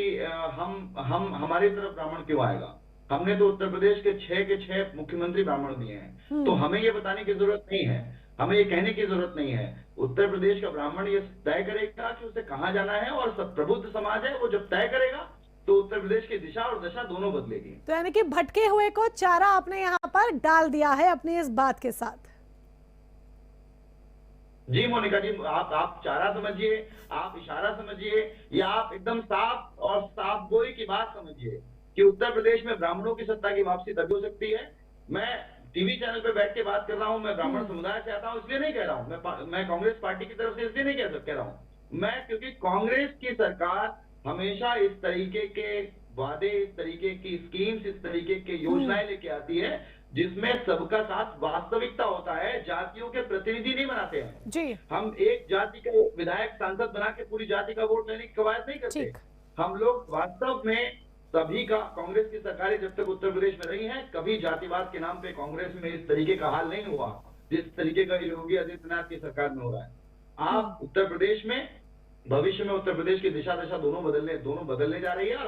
हमारी तरफ ब्राह्मण क्यों आएगा। हमने तो उत्तर प्रदेश के 6 मुख्यमंत्री ब्राह्मण दिए हैं, तो हमें ये बताने की जरूरत नहीं है, हमें ये कहने की जरूरत नहीं है। उत्तर प्रदेश का ब्राह्मण ये तय करेगा कि उसे कहाँ जाना है, और सब प्रबुद्ध समाज है, वो जब तय करेगा तो उत्तर प्रदेश की दिशा और दशा दोनों बदलेगी। तो यानी कि भटके हुए को चारा आपने यहाँ पर डाल दिया है अपनी इस बात के साथ। जी मोनिका जी, आप चारा समझिए, आप इशारा समझिए, या आप एकदम साफ और साफ गोई की बात समझिए कि उत्तर प्रदेश में ब्राह्मणों की सत्ता की वापसी तभी हो सकती है। मैं टीवी चैनल पे बैठ के बात कर रहा हूँ, मैं ब्राह्मण समुदाय से आता हूँ इसलिए नहीं कह रहा हूँ, मैं कांग्रेस पार्टी की तरफ से इसलिए नहीं कह रहा हूँ मैं, क्योंकि कांग्रेस की सरकार हमेशा इस तरीके के वादे, इस तरीके की स्कीम्स, इस तरीके की योजनाएं लेके आती है जिसमें सबका साथ वास्तविकता होता है। जातियों के प्रतिनिधि नहीं बनाते हैं जी। हम एक जाति का विधायक सांसद बना के पूरी जाति का वोट लेने की कवायद नहीं करते। हम लोग वास्तव में सभी का, कांग्रेस की सरकारें जब तक उत्तर प्रदेश में रही हैं, कभी जातिवाद के नाम पे कांग्रेस में इस तरीके का हाल नहीं हुआ जिस तरीके का योगी आदित्यनाथ की सरकार में हो रहा है। आप उत्तर प्रदेश में, भविष्य में उत्तर प्रदेश की दिशा दशा दोनों बदलने जा रही है, और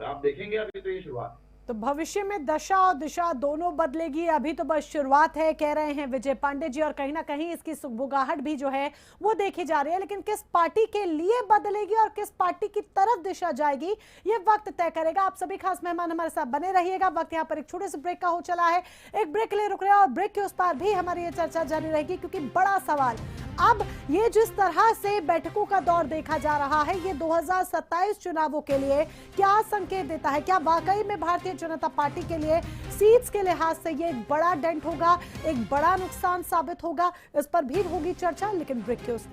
आप देखेंगे अभी तो ये शुरुआत। तो भविष्य में दशा और दिशा दोनों बदलेगी, अभी तो बस शुरुआत है, कह रहे हैं विजय पांडे जी, और कहीं ना कहीं इसकी सुगबुगाहट भी जो है वो देखी जा रही है। लेकिन किस पार्टी के लिए बदलेगी और किस पार्टी की तरफ दिशा जाएगी, ये वक्त तय करेगा। आप सभी खास मेहमान हमारे साथ बने रहिएगा। वक्त यहाँ पर एक छोटे से ब्रेक का हो चला है, एक ब्रेक के लिए रुक रहे हैं, और ब्रेक के उस पार भी हमारी ये चर्चा जारी रहेगी, क्योंकि बड़ा सवाल अब ये जिस तरह से बैठकों का दौर देखा जा रहा है, ये 2027 चुनावों के लिए क्या संकेत देता है? क्या वाकई में भारतीय जनता पार्टी के लिए सीट्स के लिहाज से ये एक बड़ा डेंट होगा, एक बड़ा नुकसान साबित होगा? इस पर भी होगी चर्चा, लेकिन ब्रेक के उस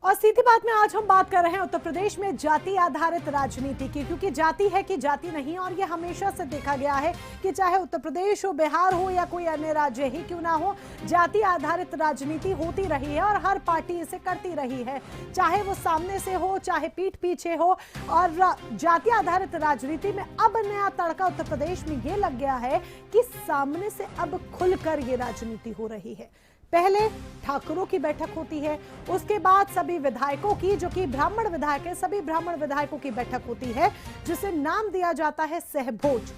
और सीधी बात में आज हम बात कर रहे हैं उत्तर प्रदेश में जाति आधारित राजनीति की, क्योंकि जाति है कि जाति नहीं, और ये हमेशा से देखा गया है कि चाहे उत्तर प्रदेश हो, बिहार हो, या कोई अन्य राज्य ही क्यों ना हो, जाति आधारित राजनीति होती रही है और हर पार्टी इसे करती रही है, चाहे वो सामने से हो, चाहे पीठ पीछे हो। और जाति आधारित राजनीति में अब नया तड़का उत्तर प्रदेश में ये लग गया है कि सामने से अब खुलकर ये राजनीति हो रही है। पहले ठाकुरों की बैठक होती है, उसके बाद सभी विधायकों की, जो कि ब्राह्मण विधायक है, सभी ब्राह्मण विधायकों की बैठक होती है, जिसे नाम दिया जाता है सहभोज।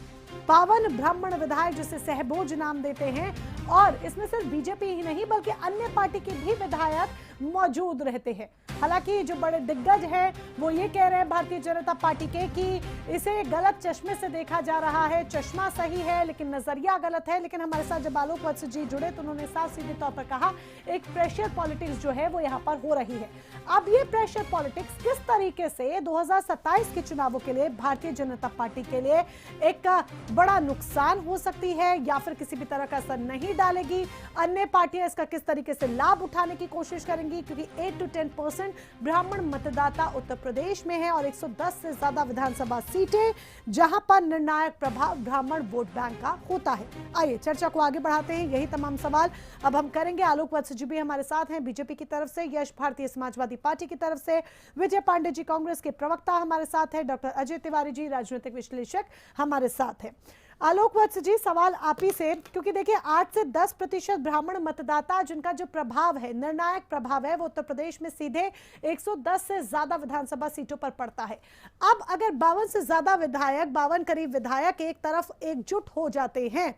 पावन ब्राह्मण विधायक जिसे सहभोज नाम देते हैं, और इसमें सिर्फ बीजेपी ही नहीं बल्कि अन्य पार्टी के भी विधायक मौजूद रहते हैं। हालांकि जो बड़े दिग्गज हैं वो ये कह रहे हैं भारतीय जनता पार्टी के कि इसे गलत चश्मे से देखा जा रहा है। चश्मा सही है लेकिन नजरिया गलत है। लेकिन हमारे साथ जब आलोक वत्स जी जुड़े तो उन्होंने साफ सीधे तौर पर कहा एक प्रेशर पॉलिटिक्स जो है वो यहाँ पर हो रही है। अब ये प्रेशर पॉलिटिक्स किस तरीके से 2027 के चुनावों के लिए भारतीय जनता पार्टी के लिए एक बड़ा नुकसान हो सकती है या फिर किसी भी तरह का असर नहीं डालेगी, अन्य पार्टियां इसका किस तरीके से लाभ उठाने की कोशिश करेंगी, क्योंकि 8 to 10% ब्राह्मण मतदाता उत्तर प्रदेश में है और 110 से ज्यादा विधानसभा सीटें जहां पर निर्णायक प्रभाव ब्राह्मण वोट बैंक का होता है। आइए चर्चा को आगे बढ़ाते हैं। यही तमाम सवाल अब हम करेंगे। आलोक वत्स जी भी हमारे साथ हैं, बीजेपी की तरफ से, यश भारतीय समाजवादी पार्टी की तरफ से, विजय पांडे जी कांग्रेस के प्रवक्ता हमारे साथ है, डॉक्टर अजय तिवारी जी राजनीतिक विश्लेषक हमारे साथ है। आलोक वत्स जी, सवाल आप ही से, क्योंकि देखिए 8 से 10% ब्राह्मण मतदाता जिनका जो प्रभाव है, निर्णायक प्रभाव है, वो उत्तर प्रदेश में सीधे 110 से ज्यादा विधानसभा सीटों पर पड़ता है। अब अगर 52 से ज्यादा विधायक, 52 करीब विधायक एक तरफ एकजुट हो जाते हैं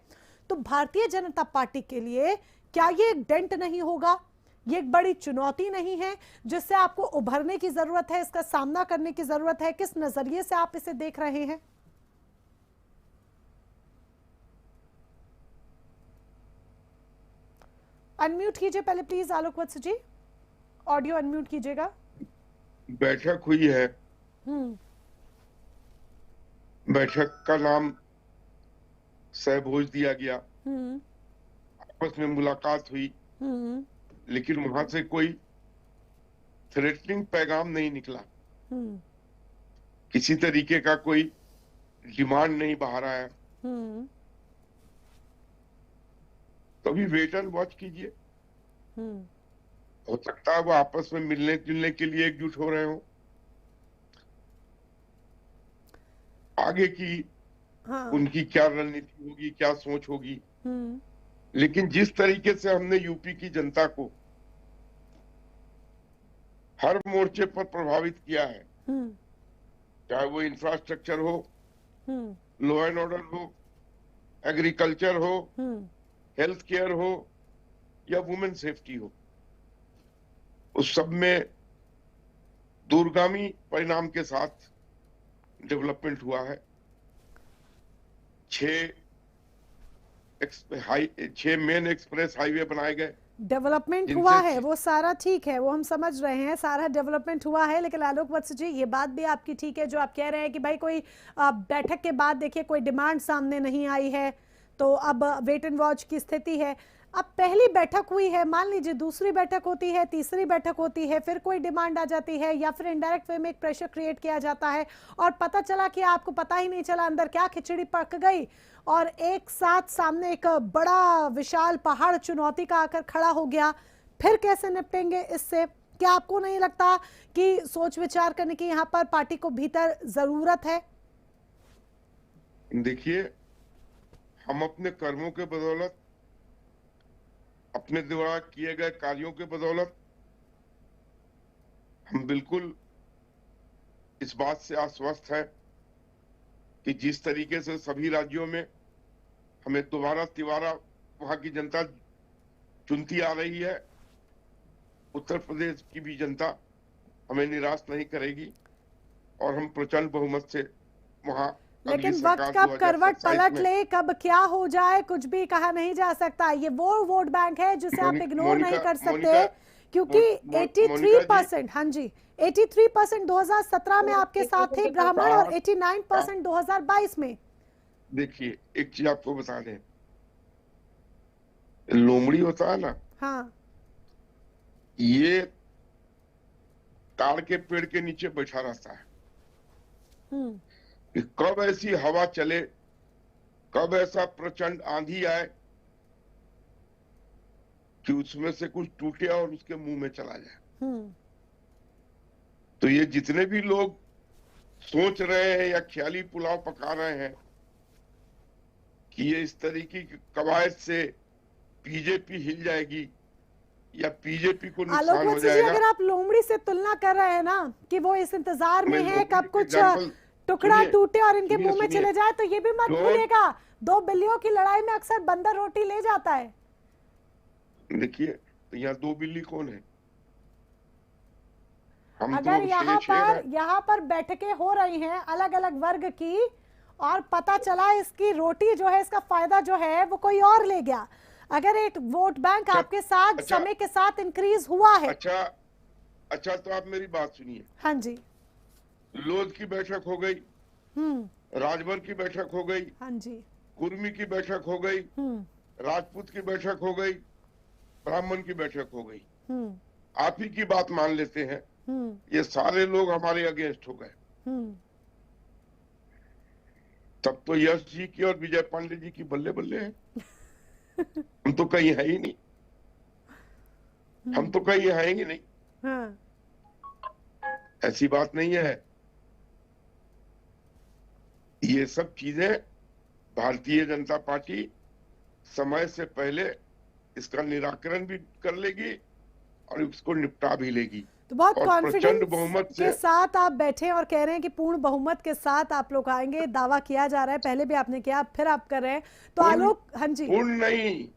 तो भारतीय जनता पार्टी के लिए क्या ये एक डेंट नहीं होगा? ये एक बड़ी चुनौती नहीं है जिससे आपको उभरने की जरूरत है, इसका सामना करने की जरूरत है? किस नजरिए से आप इसे देख रहे हैं? अनम्यूट कीजिए पहले please Alok Vats ji, audio unmute कीजिएगा। बैठक हुई है, बैठक का नाम सहभोज दिया गया, आपस में मुलाकात हुई, लेकिन वहां से कोई थ्रेटनिंग पैगाम नहीं निकला, किसी तरीके का कोई डिमांड नहीं बाहर आया। तो अभी वेट एंड वॉच कीजिए, हो सकता है वो आपस में मिलने जुलने के लिए एकजुट हो रहे हो, आगे की उनकी क्या रणनीति होगी, क्या सोच होगी। लेकिन जिस तरीके से हमने यूपी की जनता को हर मोर्चे पर प्रभावित किया है, चाहे वो इंफ्रास्ट्रक्चर हो, लॉ एंड ऑर्डर हो, एग्रीकल्चर हो, हेल्थ केयर हो या वुमेन सेफ्टी हो, उस सब में दूरगामी परिणाम के साथ डेवलपमेंट हुआ है। 6 मेन एक्सप्रेस हाईवे बनाए गए, डेवलपमेंट हुआ है, वो सारा ठीक है, वो हम समझ रहे हैं, सारा डेवलपमेंट हुआ है। लेकिन आलोक वत्स जी, ये बात भी आपकी ठीक है जो आप कह रहे हैं कि भाई कोई बैठक के बाद देखिए कोई डिमांड सामने नहीं आई है, तो अब वेट एंड वॉच की स्थिति है। अब पहली बैठक हुई है, मान लीजिए दूसरी बैठक होती है, तीसरी बैठक होती है, फिर कोई डिमांड आ जाती है या फिर इनडायरेक्ट वे में एक प्रेशर क्रिएट किया जाता है और पता चला कि आपको पता ही नहीं चला अंदर क्या खिचड़ी पक गई और एक साथ सामने एक बड़ा विशाल पहाड़ चुनौती का आकर खड़ा हो गया। फिर कैसे निपटेंगे इससे? क्या आपको नहीं लगता कि सोच विचार करने की यहाँ पर पार्टी को भीतर जरूरत है? देखिए, हम अपने कर्मों के बदौलत, अपने द्वारा किए गए कार्यों के बदौलत हम बिल्कुल इस बात से आश्वस्त हैं कि जिस तरीके से सभी राज्यों में हमें दोबारा तिबारा वहां की जनता चुनती आ रही है, उत्तर प्रदेश की भी जनता हमें निराश नहीं करेगी और हम प्रचंड बहुमत से वहां। लेकिन वक्त कब करवट पलट ले, कब क्या हो जाए, कुछ भी कहा नहीं जा सकता। ये वो वोट बैंक है जिसे आप इग्नोर नहीं कर सकते, क्योंकि 83%, हाँ जी, 83% 2017 में आपके साथ थे ब्राह्मण और 89% 2022 में। देखिए, एक चीज आपको बता दें, लोमड़ी होता है ना, हाँ, ये ताड़ के पेड़ के नीचे बैठा रहता है कि कब ऐसी हवा चले, कब ऐसा प्रचंड आंधी आए कि उसमें से कुछ टूटे और उसके मुंह में चला जाए। तो ये जितने भी लोग सोच रहे हैं या ख्याली पुलाव पका रहे हैं कि ये इस तरीके की कवायद से बीजेपी हिल जाएगी या बीजेपी को नुकसान हो जाएगा। अगर आप लोमड़ी से तुलना कर रहे हैं ना कि वो इस इंतजार में है कब कुछ टुकड़ा टूटे और इनके मुंह में चले जाए, तो ये भी मत भूलिएगा 2 बिल्लियों की लड़ाई में अक्सर बंदर रोटी ले जाता है। देखिए, तो यहाँ 2 बिल्ली कौन है? हम अगर तो यहाँ पर बैठकें हो रही हैं अलग अलग वर्ग की और पता चला इसकी रोटी जो है, इसका फायदा जो है वो कोई और ले गया, अगर एक वोट बैंक आपके साथ समय के साथ इंक्रीज हुआ है। अच्छा तो आप मेरी बात सुनिए। हाँ जी। लोध की बैठक हो गई, राजभर की बैठक हो गई, हाँ जी, कुर्मी की बैठक हो गई, राजपूत की बैठक हो गई, ब्राह्मण की बैठक हो गई, आप ही की बात मान लेते हैं, ये सारे लोग हमारे अगेंस्ट हो गए। तब तो यश जी की और विजय पांडे जी की बल्ले बल्ले है। हम तो कहीं है ही नहीं, हम तो कहीं है ही नहीं। हाँ। ऐसी बात नहीं है। ये सब चीजें भारतीय जनता पार्टी समय से पहले इसका निराकरण भी कर लेगी और इसको निपटा भी लेगी। तो बहुत प्रचंड बहुमत के साथ आप बैठे और कह रहे हैं कि पूर्ण बहुमत के साथ आप लोग आएंगे, दावा किया जा रहा है, पहले भी आपने किया, फिर आप कर रहे हैं, तो आलोक। हाँ जी। पूर्ण नहीं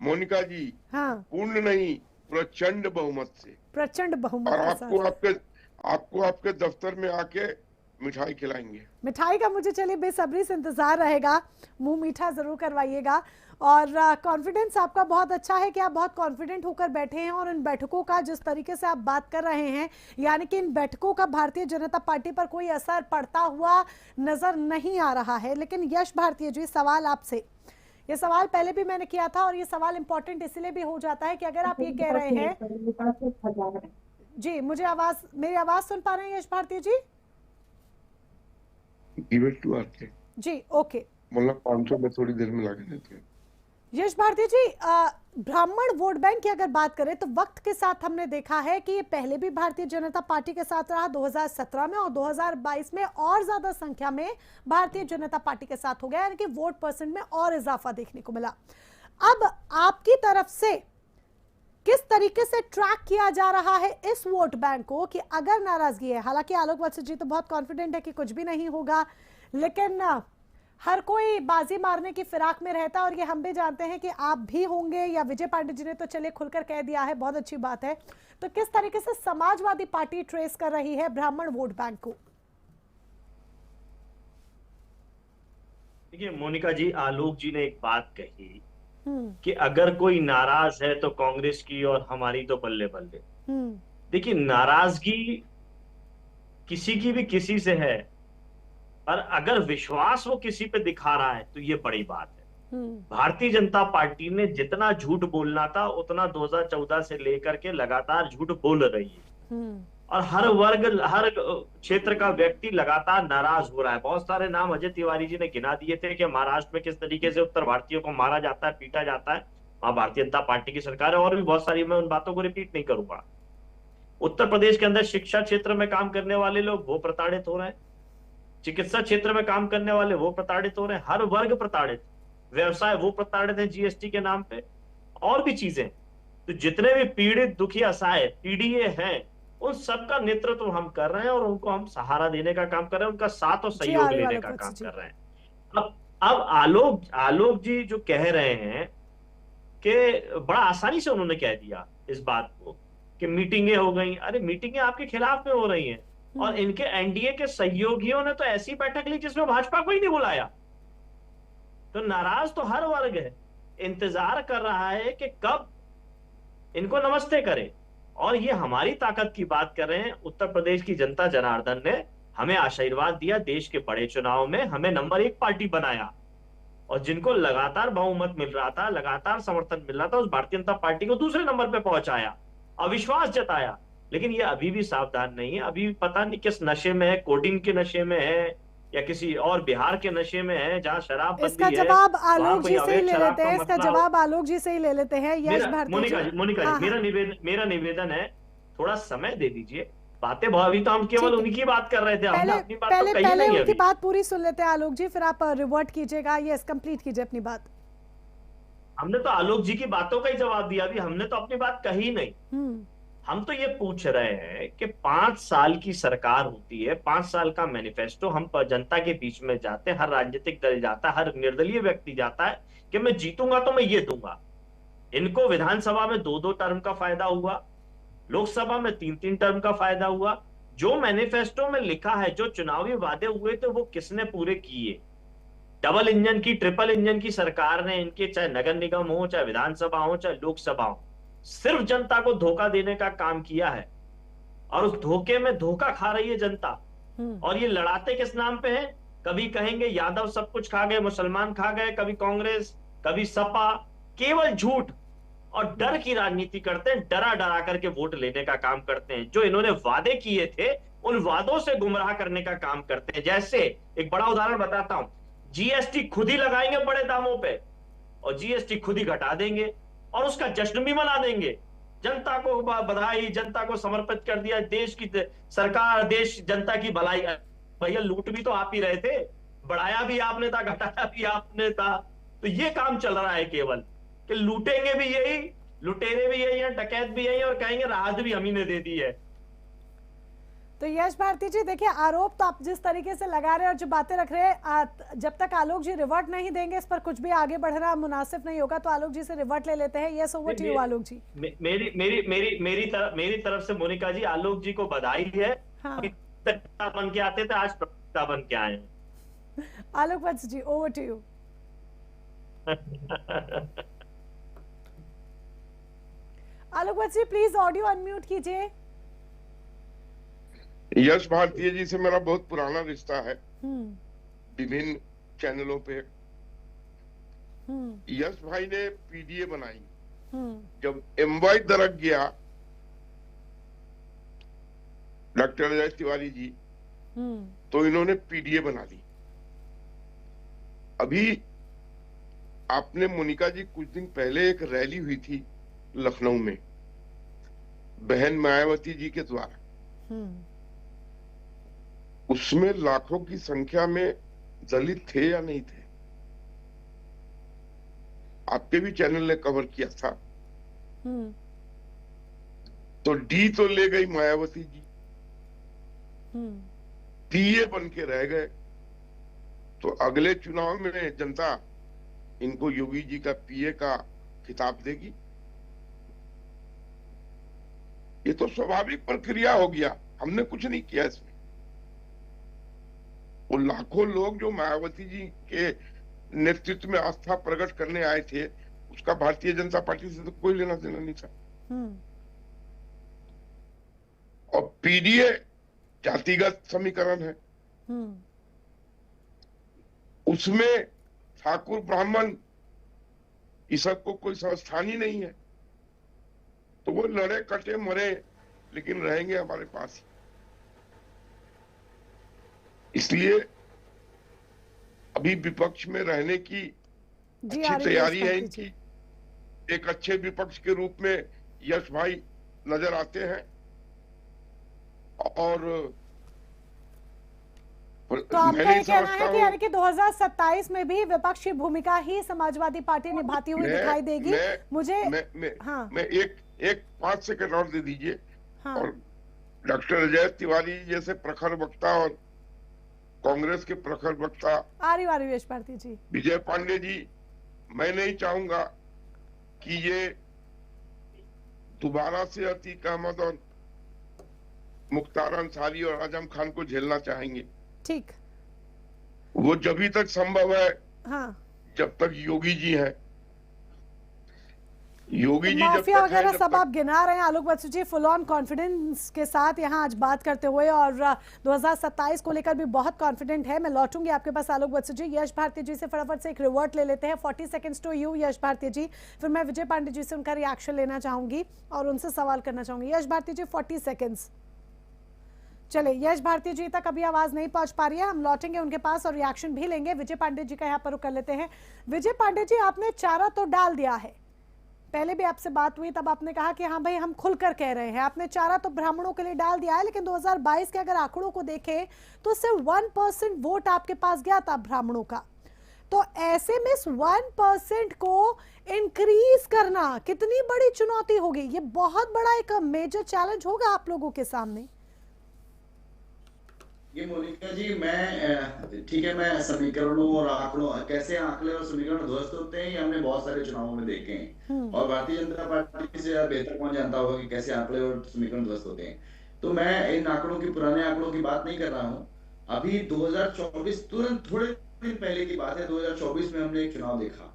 मोनिका जी, हाँ, पूर्ण नहीं, प्रचंड बहुमत से, प्रचंड बहुमत। और आपको आपके दफ्तर में आके मिठाई खिलाएंगे। मिठाई का मुझे चलिए बेसब्री से इंतजार रहेगा, मुंह मीठा जरूर करवाइएगा। और कॉन्फिडेंस आपका बहुत अच्छा है कि आप बहुत कॉन्फिडेंट होकर बैठे हैं, और इन बैठकों का जिस तरीके से आप बात कर रहे हैं, यानी कि इन बैठकों का भारतीय जनता पार्टी पर कोई असर पड़ता हुआ नजर नहीं आ रहा है। लेकिन यश भारतीय जी, सवाल आपसे, ये सवाल पहले भी मैंने किया था और ये सवाल इंपॉर्टेंट इसलिए भी हो जाता है कि अगर आप ये कह रहे हैं जी, मुझे मेरी आवाज सुन पा रहे हैं यश भारतीय जी? जी, ओके। मतलब 500 में थोड़ी देर में लगे देते हैं। यश भारती जी, ब्राह्मण वोट बैंक की अगर बात करें तो वक्त के साथ हमने देखा है कि ये पहले भी भारतीय जनता पार्टी के साथ रहा, 2017 में और 2022 में और ज्यादा संख्या में भारतीय जनता पार्टी के साथ हो गया, यानी कि वोट परसेंट में और इजाफा देखने को मिला। अब आपकी तरफ से किस तरीके से ट्रैक किया जा रहा है इस वोट बैंक को कि अगर नाराजगी है, हालांकि आलोक वत्स जी तो बहुत कॉन्फिडेंट है कि कुछ भी नहीं होगा, लेकिन हर कोई बाजी मारने की फिराक में रहता है, और ये हम भी जानते हैं कि आप भी होंगे, या विजय पांडे जी ने तो चलिए खुलकर कह दिया है, बहुत अच्छी बात है। तो किस तरीके से समाजवादी पार्टी ट्रेस कर रही है ब्राह्मण वोट बैंक को? देखिए मोनिका जी, आलोक जी ने एक बात कही कि अगर कोई नाराज है तो कांग्रेस की और हमारी तो बल्ले बल्ले। देखिए, नाराजगी किसी की भी किसी से है, पर अगर विश्वास वो किसी पे दिखा रहा है तो ये बड़ी बात है। भारतीय जनता पार्टी ने जितना झूठ बोलना था उतना 2014 से लेकर के लगातार झूठ बोल रही है, और हर वर्ग, हर क्षेत्र का व्यक्ति लगातार नाराज हो रहा है। बहुत सारे नाम अजय तिवारी जी ने गिना दिए थे कि महाराष्ट्र में किस तरीके से उत्तर भारतीयों को मारा जाता है, पीटा जाता है, वहां भारतीय जनता पार्टी की सरकार है, और भी बहुत सारी, मैं उन बातों को रिपीट नहीं करूंगा। उत्तर प्रदेश के अंदर शिक्षा क्षेत्र में काम करने वाले लोग वो प्रताड़ित हो रहे हैं, चिकित्सा क्षेत्र में काम करने वाले वो प्रताड़ित हो रहे हैं, हर वर्ग प्रताड़ित, व्यवसाय वो प्रताड़ित है जीएसटी के नाम पे, और भी चीजें। तो जितने भी पीड़ित, दुखी, असहाय, पीड़ित हैं, उन सबका नेतृत्व हम कर रहे हैं, और उनको हम सहारा देने का काम कर रहे हैं, उनका साथ और सहयोग लेने का काम कर रहे हैं। अब आलोक जी जो कह रहे हैं कि बड़ा आसानी से उन्होंने कह दिया इस बात को कि मीटिंगें हो गई। अरे मीटिंगें आपके खिलाफ में हो रही हैं, और इनके एनडीए के सहयोगियों ने तो ऐसी बैठक ली जिसमें भाजपा को ही नहीं बुलाया। तो नाराज तो हर वर्ग है, इंतजार कर रहा है कि कब इनको नमस्ते करे। और ये हमारी ताकत की बात कर रहे हैं। उत्तर प्रदेश की जनता जनार्दन ने हमें आशीर्वाद दिया, देश के बड़े चुनाव में हमें नंबर 1 पार्टी बनाया, और जिनको लगातार बहुमत मिल रहा था, लगातार समर्थन मिल रहा था, उस भारतीय जनता पार्टी को दूसरे नंबर पे पहुंचाया, अविश्वास जताया। लेकिन ये अभी भी सावधान नहीं है, अभी पता नहीं किस नशे में है, कोडिंग के नशे में है, या किसी और बिहार के नशे में है जहाँ शराब बंदी है। इसका जवाब आलोक जी से ही ले लेते हैं, इसका जवाब आलोक जी से ही ले लेते हैं। यश भारती जी, मोनिका जी, मेरा निवेदन है, थोड़ा समय दे दीजिए। बातें अभी तो हम केवल उनकी बात कर रहे थे, हमने अपनी बात तो कही नहीं है। उनकी बात पूरी सुन लेते हैं आलोक जी, फिर आप रिवर्ट कीजिएगा। यस, कंप्लीट कीजिए अपनी बात। हमने तो आलोक जी की बातों का ही जवाब दिया, अभी हमने तो अपनी बात कही नहीं। हम तो ये पूछ रहे हैं कि 5 साल की सरकार होती है, 5 साल का मैनिफेस्टो, हम जनता के बीच में जाते हैं, हर राजनीतिक दल जाता है, हर निर्दलीय व्यक्ति जाता है कि मैं जीतूंगा तो मैं ये दूंगा। इनको विधानसभा में 2-2 टर्म का फायदा हुआ, लोकसभा में 3-3 टर्म का फायदा हुआ, जो मैनिफेस्टो में लिखा है, जो चुनावी वादे हुए थे, वो किसने पूरे किए? डबल इंजन की, ट्रिपल इंजन की सरकार ने इनके, चाहे नगर निगम हो, चाहे विधानसभा हो, चाहे लोकसभा हो, सिर्फ जनता को धोखा देने का काम किया है। और उस धोखे में धोखा खा रही है जनता। और ये लड़ाते किस नाम पे हैं? कभी कहेंगे यादव सब कुछ खा गए, मुसलमान खा गए, कभी कांग्रेस, कभी सपा। केवल झूठ और डर की राजनीति करते हैं, डरा डरा करके वोट लेने का काम करते हैं। जो इन्होंने वादे किए थे, उन वादों से गुमराह करने का काम करते हैं। जैसे एक बड़ा उदाहरण बताता हूं, जीएसटी खुद ही लगाएंगे बड़े दामों पे और जीएसटी खुद ही घटा देंगे और उसका जश्न भी मना देंगे। जनता को बधाई, जनता को समर्पित कर दिया, देश की सरकार, देश जनता की भलाई। भैया लूट भी तो आप ही रहे थे, बढ़ाया भी आपने था, घटाया भी आपने था। तो ये काम चल रहा है केवल कि लूटेंगे भी यही, लुटेरे भी यही है, डकैत भी यही, और कहेंगे राहत भी हम ही ने दे दी है। तो यश भारती जी देखिए, आरोप तो आप जिस तरीके से लगा रहे हैं और जो बातें रख रहे हैं, जब तक आलोक जी रिवर्ट नहीं देंगे इस पर कुछ भी आगे बढ़ना मुनासिब नहीं होगा। तो आलोक जी से रिवर्ट ले लेते हैं। Yes, over to you Alok जी। मेरी तरफ से मोनिका जी, आलोक जी को बधाई है। हाँ। बन के आते थे, आज प्रवक्ता बन के आए हैं। Alok Vats ji, over to you. Alok Vats ji please audio unmute कीजिए। यश भारती जी से मेरा बहुत पुराना रिश्ता है, विभिन्न चैनलों पे। यश भाई ने पीडीए बनाई। जब एमवाई दरक गया डॉक्टर अजय तिवारी जी, तो इन्होंने पीडीए बना ली। अभी आपने मोनिका जी, कुछ दिन पहले एक रैली हुई थी लखनऊ में बहन मायावती जी के द्वारा। उसमें लाखों की संख्या में दलित थे या नहीं थे? आपके भी चैनल ने कवर किया था। तो डी तो ले गई मायावती जी, पीए बन के रह गए। तो अगले चुनाव में जनता इनको योगी जी का पीए का खिताब देगी। ये तो स्वाभाविक प्रक्रिया हो गया, हमने कुछ नहीं किया इसमें। वो लाखों लोग जो मायावती जी के नेतृत्व में आस्था प्रकट करने आए थे, उसका भारतीय जनता पार्टी से तो कोई लेना देना नहीं था। और पीडीए जातिगत समीकरण है, उसमें ठाकुर ब्राह्मण इस सब को कोई संस्थान ही नहीं है। तो वो लड़े कटे मरे, लेकिन रहेंगे हमारे पास। इसलिए अभी विपक्ष में रहने की अच्छी तैयारी है इनकी। एक अच्छे विपक्ष के रूप में यश भाई नजर आते हैं। और तो आपका ये कहना है कि यानी कि 2027 में भी विपक्ष की भूमिका ही समाजवादी पार्टी निभाती हुई दिखाई देगी? मैं एक 5 सेकंड और दे दीजिए। और डॉक्टर अजय तिवारी जैसे प्रखर वक्ता और कांग्रेस के प्रखर वक्ता यश भारती जी, विजय पांडे जी, मैं नहीं चाहूंगा कि ये दोबारा से अतीक अहमद और मुख्तार अंसारी और आजम खान को झेलना चाहेंगे। ठीक, वो जब तक संभव है, जब तक योगी जी हैं। योगी जी माफिया वगैरह सब आप गिना रहे हैं आलोक वत्स जी, फुल ऑन कॉन्फिडेंस के साथ यहाँ आज बात करते हुए, और 2027 को लेकर भी बहुत कॉन्फिडेंट है। मैं लौटूंगी आपके पास आलोक वत्स जी। यश भारती जी से फटाफट से एक रिवर्ट ले लेते हैं। 40 सेकंड्स टू यू यश भारती जी, फिर मैं विजय पांडे जी से उनका रिएक्शन लेना चाहूंगी और उनसे सवाल करना चाहूंगी। यश भारती जी 40 सेकेंड्स। चले, यश भारती जी तक अभी आवाज नहीं पहुंच पा रही है, हम लौटेंगे उनके पास और रिएक्शन भी लेंगे। विजय पांडे जी का यहाँ पर रुक कर लेते हैं। विजय पांडे जी, आपने चारा तो डाल दिया है, पहले भी आपसे बात हुई तब आपने कहा कि हाँ भाई हम खुलकर कह रहे हैं, आपने चारा तो ब्राह्मणों के लिए डाल दिया है, लेकिन 2022 के अगर आंकड़ों को देखें तो सिर्फ 1% वोट आपके पास गया था ब्राह्मणों का। तो ऐसे में इस 1% को इंक्रीज करना कितनी बड़ी चुनौती होगी? ये बहुत बड़ा एक मेजर चैलेंज होगा आप लोगों के सामने। ये मोनिका जी, मैं ठीक है, मैं समीकरणों और आंकड़ों, कैसे आंकड़े और समीकरण ध्वस्त होते हैं, ये हमने बहुत सारे चुनावों में देखे हैं। और भारतीय जनता पार्टी से बेहतर कौन जानता होगा कि कैसे आंकड़े और समीकरण ध्वस्त होते हैं। तो मैं इन आंकड़ों की, पुराने आंकड़ों की बात नहीं कर रहा हूं। अभी 2024 तुरंत थोड़े दिन पहले की बात है, 2024 में हमने एक चुनाव देखा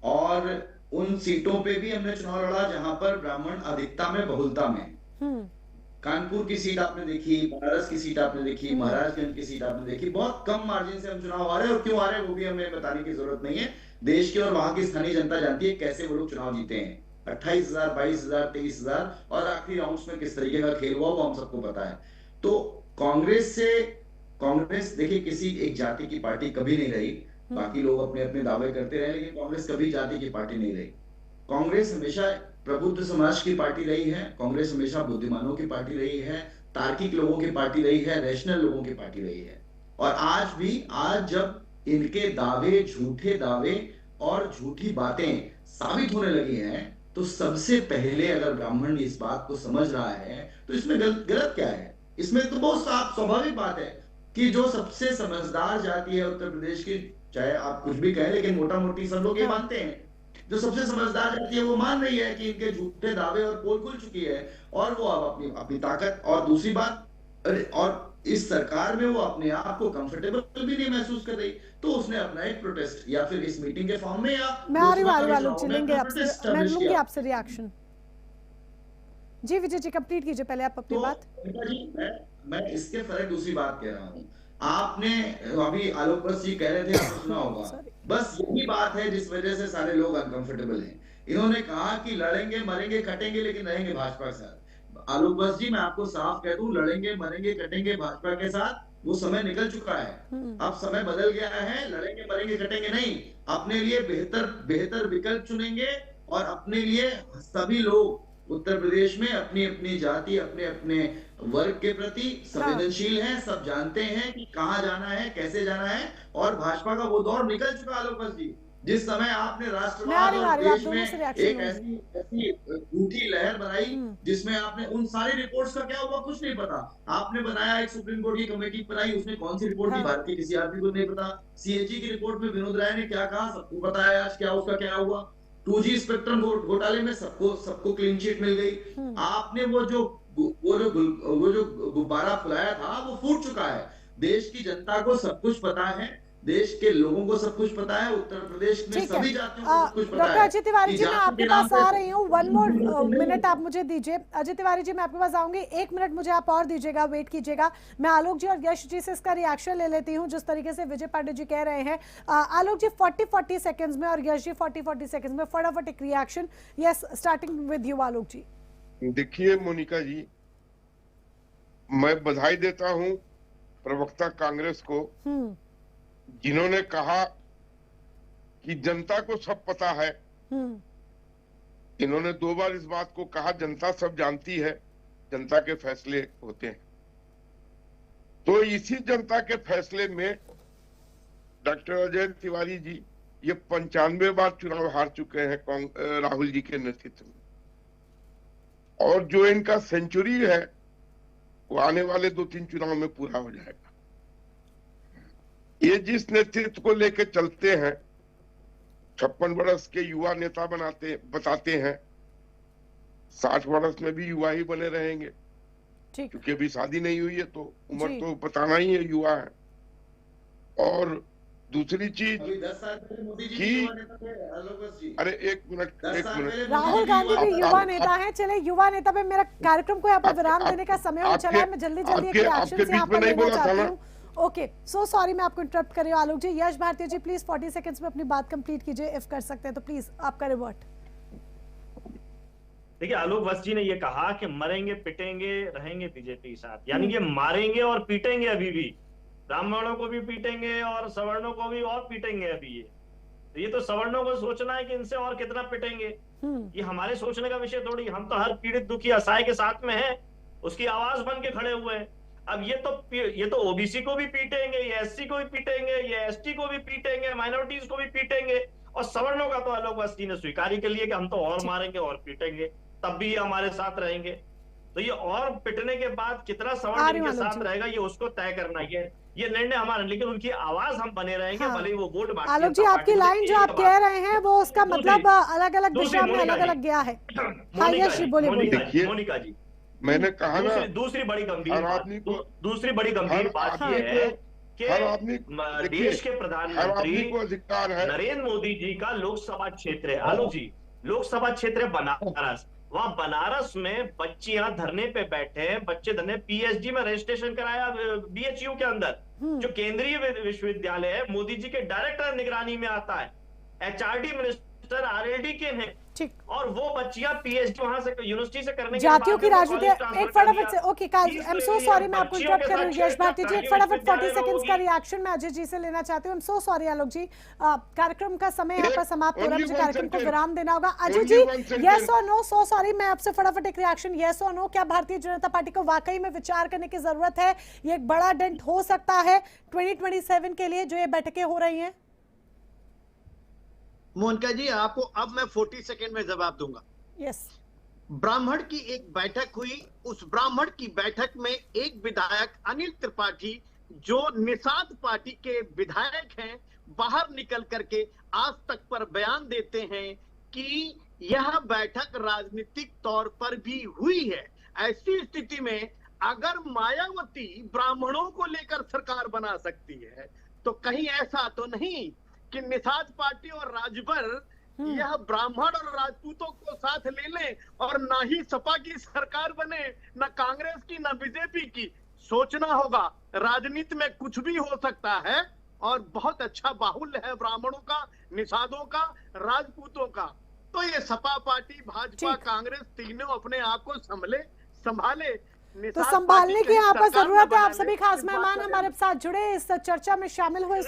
और उन सीटों पे भी हमने चुनाव लड़ा जहां पर ब्राह्मण अधिकता में, बहुलता में। कानपुर की सीट आपने देखी, बनारस की सीट आपने देखी, महाराजगंज की सीट आपने देखी। बहुत कम मार्जिन से हम चुनाव आ रहे हैं, और क्यों आ रहे हैं वो भी हमें बताने की जरूरत नहीं है। देश की और वहां की स्थानीय जनता जानती है कैसे वो लोग चुनाव जीते हैं। 28,000, 22,000, 23,000 और आखिरी राउंड्स में किस तरीके का खेल हुआ वो हम सबको पता है। तो कांग्रेस देखिए किसी एक जाति की पार्टी कभी नहीं रही। बाकी लोग अपने अपने दावे करते रहे, लेकिन कांग्रेस कभी जाति की पार्टी नहीं रही। कांग्रेस हमेशा प्रबुद्ध समाज की पार्टी रही है। कांग्रेस हमेशा बुद्धिमानों की पार्टी रही है, तार्किक लोगों की पार्टी रही है, रैशनल लोगों की पार्टी रही है। और आज जब इनके दावे, झूठे दावे और झूठी बातें साबित होने लगी हैं, तो सबसे पहले अगर ब्राह्मण इस बात को समझ रहा है तो इसमें गलत क्या है? इसमें तो बहुत साफ स्वाभाविक बात है कि जो सबसे समझदार जाति है उत्तर प्रदेश की, चाहे आप कुछ भी कहें, लेकिन मोटा मोटी सब लोग ये मानते हैं, जो सबसे समझदार जाति है वो मान रही है कि इनके झूठे दावे और पोल खुल चुकी है और वो अब अपनी ताकत, और दूसरी बात, और इस सरकार में वो अपने आप को कंफर्टेबल भी नहीं महसूस कर रही, तो उसने अपना एक प्रोटेस्ट या फिर इस मीटिंग के फॉर्म में या मैं लूंगी आपसे रिएक्शन। जी विजय जी कंप्लीट कीजिए पहले आप अपनी बात। मैं इसके फर्क दूसरी बात कह रहा हूँ। आपने अभी आलोक बस जी कह रहे थे, आपने सुना होगा, बस यही बात है जिस वजह से सारे लोग अनकंफर्टेबल हैं। इन्होंने कहा कि लड़ेंगे, मरेंगे, कटेंगे, लेकिन रहेंगे भाजपा के साथ। आलोक बस जी मैं आपको साफ कह दूं, लड़ेंगे, मरेंगे, कटेंगे भाजपा के साथ, वो समय निकल चुका है। अब समय बदल गया है। लड़ेंगे, मरेंगे, कटेंगे नहीं, अपने लिए बेहतर विकल्प चुनेंगे और अपने लिए सभी लोग उत्तर प्रदेश में अपनी अपनी जाति, अपने अपने वर्ग के प्रति संवेदनशील हैं। सब जानते हैं कि कहां जाना है, कैसे जाना है, और भाजपा का वो दौर निकल चुका है। आलोक बस जी, जिस समय आपने राष्ट्रवाद और देश में एक ऐसी झूठी लहर बनाई जिसमें आपने उन सारी रिपोर्ट्स का क्या हुआ कुछ नहीं पता। आपने बनाया एक सुप्रीम कोर्ट की कमेटी बनाई, उसने कौन सी रिपोर्ट दी भारत के किसी आदमी को नहीं पता। सीएजी की रिपोर्ट में विनोद राय ने क्या कहा सबको पता है आज, क्या उसका क्या हुआ। 2G स्पेक्ट्रम घोटाले में सबको क्लीन चिट मिल गई। आपने वो जो गुब्बारा फुलाया था वो फूट चुका है। देश की जनता को सब कुछ पता है, देश के लोगों को सब कुछ पता है, उत्तर प्रदेश में सभी जातियों को सब कुछ पता है। डॉक्टर अजय तिवारी जी मैं आपके पास आ रही हूँ, 1 मोर मिनट आप मुझे दीजिए। अजय तिवारी जी मैं आपके पास आऊंगी, 1 मिनट मुझे आप और दीजिएगा, वेट कीजिएगा। मैं आलोक जी और यश जी से इसका रिएक्शन ले लेती हूँ जिस तरीके से विजय पांडे जी कह रहे हैं। आलोक जी 40 सेकंड्स में और यश जी 40 सेकंड्स में फटाफट एक reaction. Yes, starting with you Alok ji. देखिए मोनिका जी, मैं बधाई देता हूँ प्रवक्ता कांग्रेस को जिन्होंने कहा कि जनता को सब पता है। इन्होंने 2 बार इस बात को कहा, जनता सब जानती है, जनता के फैसले होते हैं। तो इसी जनता के फैसले में डॉक्टर अजय तिवारी जी ये 95 बार चुनाव हार चुके हैं राहुल जी के नेतृत्व में, और जो इनका सेंचुरी है वो आने वाले 2-3 चुनाव में पूरा हो जाएगा। ये जिस नेतृत्व को लेकर चलते हैं, 56 वर्ष के युवा नेता बताते हैं, 60 वर्ष में भी युवा ही बने रहेंगे, क्योंकि अभी शादी नहीं हुई है तो उम्र तो बताना ही है, युवा है। और दूसरी चीज कि अरे एक मिनट राहुल गांधी भी युवा नेता है। चले युवा नेता पे मेरा कार्यक्रम को यहाँ पर विराम देने का समय हो चला है। मैं जल्दी एक रिएक्शन से यहाँ पर लेना चाहती हूँ। ओके, सो सॉरी मैं आपको इंटरप्ट कर रही हूँ आलोक जी। यश भारती जी प्लीज 40 सेकंड्स में अपनी बात कंप्लीट कीजिए, इफ कर सकते हैं तो प्लीज आपका रिवर्ट। देखिए आलोक बस जी ने ये कहा कि मरेंगे पिटेंगे रहेंगे बीजेपी के साथ, यानी कि मारेंगे और पीटेंगे। अभी भी ब्राह्मणों को भी पीटेंगे और सवर्णों को भी और पीटेंगे। अभी ये तो सवर्णों को सोचना है कि इनसे और कितना पिटेंगे, ये हमारे सोचने का विषय थोड़ी। हम तो हर पीड़ित दुखी असहाय के साथ में है, उसकी आवाज बन के खड़े हुए हैं। अब ये तो ओबीसी को भी पीटेंगे, ये एससी को भी पीटेंगे, ये एसटी को भी पीटेंगे, माइनॉरिटीज को भी पीटेंगे, और सवर्णों का तो आलोक बस जी ने स्वीकार ही कर लिया कि हम तो और मारेंगे और पीटेंगे, तब भी ये हमारे साथ रहेंगे। तो ये और पिटने के बाद कितना सवर्ण इनके साथ रहेगा ये उसको तय करना है, ये निर्णय हमारा, लेकिन उनकी आवाज हम बने रहेंगे। भले ही वो वोट बांटे। आलोक जी आपकी लाइन जो आप कह रहे हैं वो उसका मतलब अलग अलग दिशा में अलग अलग गया है। हाँ यश जी बोलिए। मोनिका जी मैंने कहा ना, दूसरी बड़ी गंभीर हर बात, आदमी को दूसरी बड़ी गंभीर बात आदमी यह है हर आदमी कि देश के हर प्रधानमंत्री आदमी को अधिकार है। नरेंद्र मोदी जी का लोकसभा क्षेत्र है, आलोक जी, लोकसभा क्षेत्र है बनारस। वहां बनारस में बच्चियां धरने पे बैठे हैं, बच्चे धरने, पीएचडी में रजिस्ट्रेशन कराया बीएचयू के अंदर, जो केंद्रीय विश्वविद्यालय है, मोदी जी के डायरेक्टर निगरानी में आता है, एचआरडी मिनिस्टर आरएलडी के हैं, और वो बच्चियां पीएचडी वहां से यूनिवर्सिटी से करने के जातियों की बाद राजनीति एक फटाफट से, okay I am so sorry, मैं आपको इंटरप्ट कर रही हूँ यश भारती जी, एक फटाफट 40 सेकंड्स का रिएक्शन मैं अजय जी से लेना चाहती हूँ। आई एम सो सॉरी आलोक जी, कार्यक्रम का समय यहाँ पर समाप्त हो रहा है, मुझे कार्यक्रम को विराम देना होगा। अजय जी, यस और नो, सो सॉरी, मैं आपसे फटाफट एक रिएक्शन, यस और नो, क्या भारतीय जनता पार्टी को वाकई में विचार करने की जरूरत है? ये एक बड़ा डेंट हो सकता है 2027 के लिए जो ये बैठकें हो रही हैं? मोनिका जी, आपको अब मैं 40 सेकंड में जवाब दूंगा। यस। ब्राह्मण की एक बैठक हुई, उस ब्राह्मण की बैठक में एक विधायक अनिल त्रिपाठी जो निषाद पार्टी के विधायक हैं, बाहर निकल करके आज तक पर बयान देते हैं कि यह बैठक राजनीतिक तौर पर भी हुई है। ऐसी स्थिति में अगर मायावती ब्राह्मणों को लेकर सरकार बना सकती है, तो कहीं ऐसा तो नहीं कि निषाद पार्टी और राजभर यह ब्राह्मण और राजपूतों को साथ ले लें और ना ही सपा की सरकार बने, ना कांग्रेस की, ना बीजेपी की। सोचना होगा, राजनीति में कुछ भी हो सकता है, और बहुत अच्छा बाहुल्य है ब्राह्मणों का, निषादों का, राजपूतों का। तो ये सपा पार्टी, भाजपा, कांग्रेस तीनों अपने आप को संभाले। तो संभालने की यहाँ पर जरूरत है। आप सभी खास मेहमान हमारे साथ जुड़े, इस चर्चा में शामिल हुए।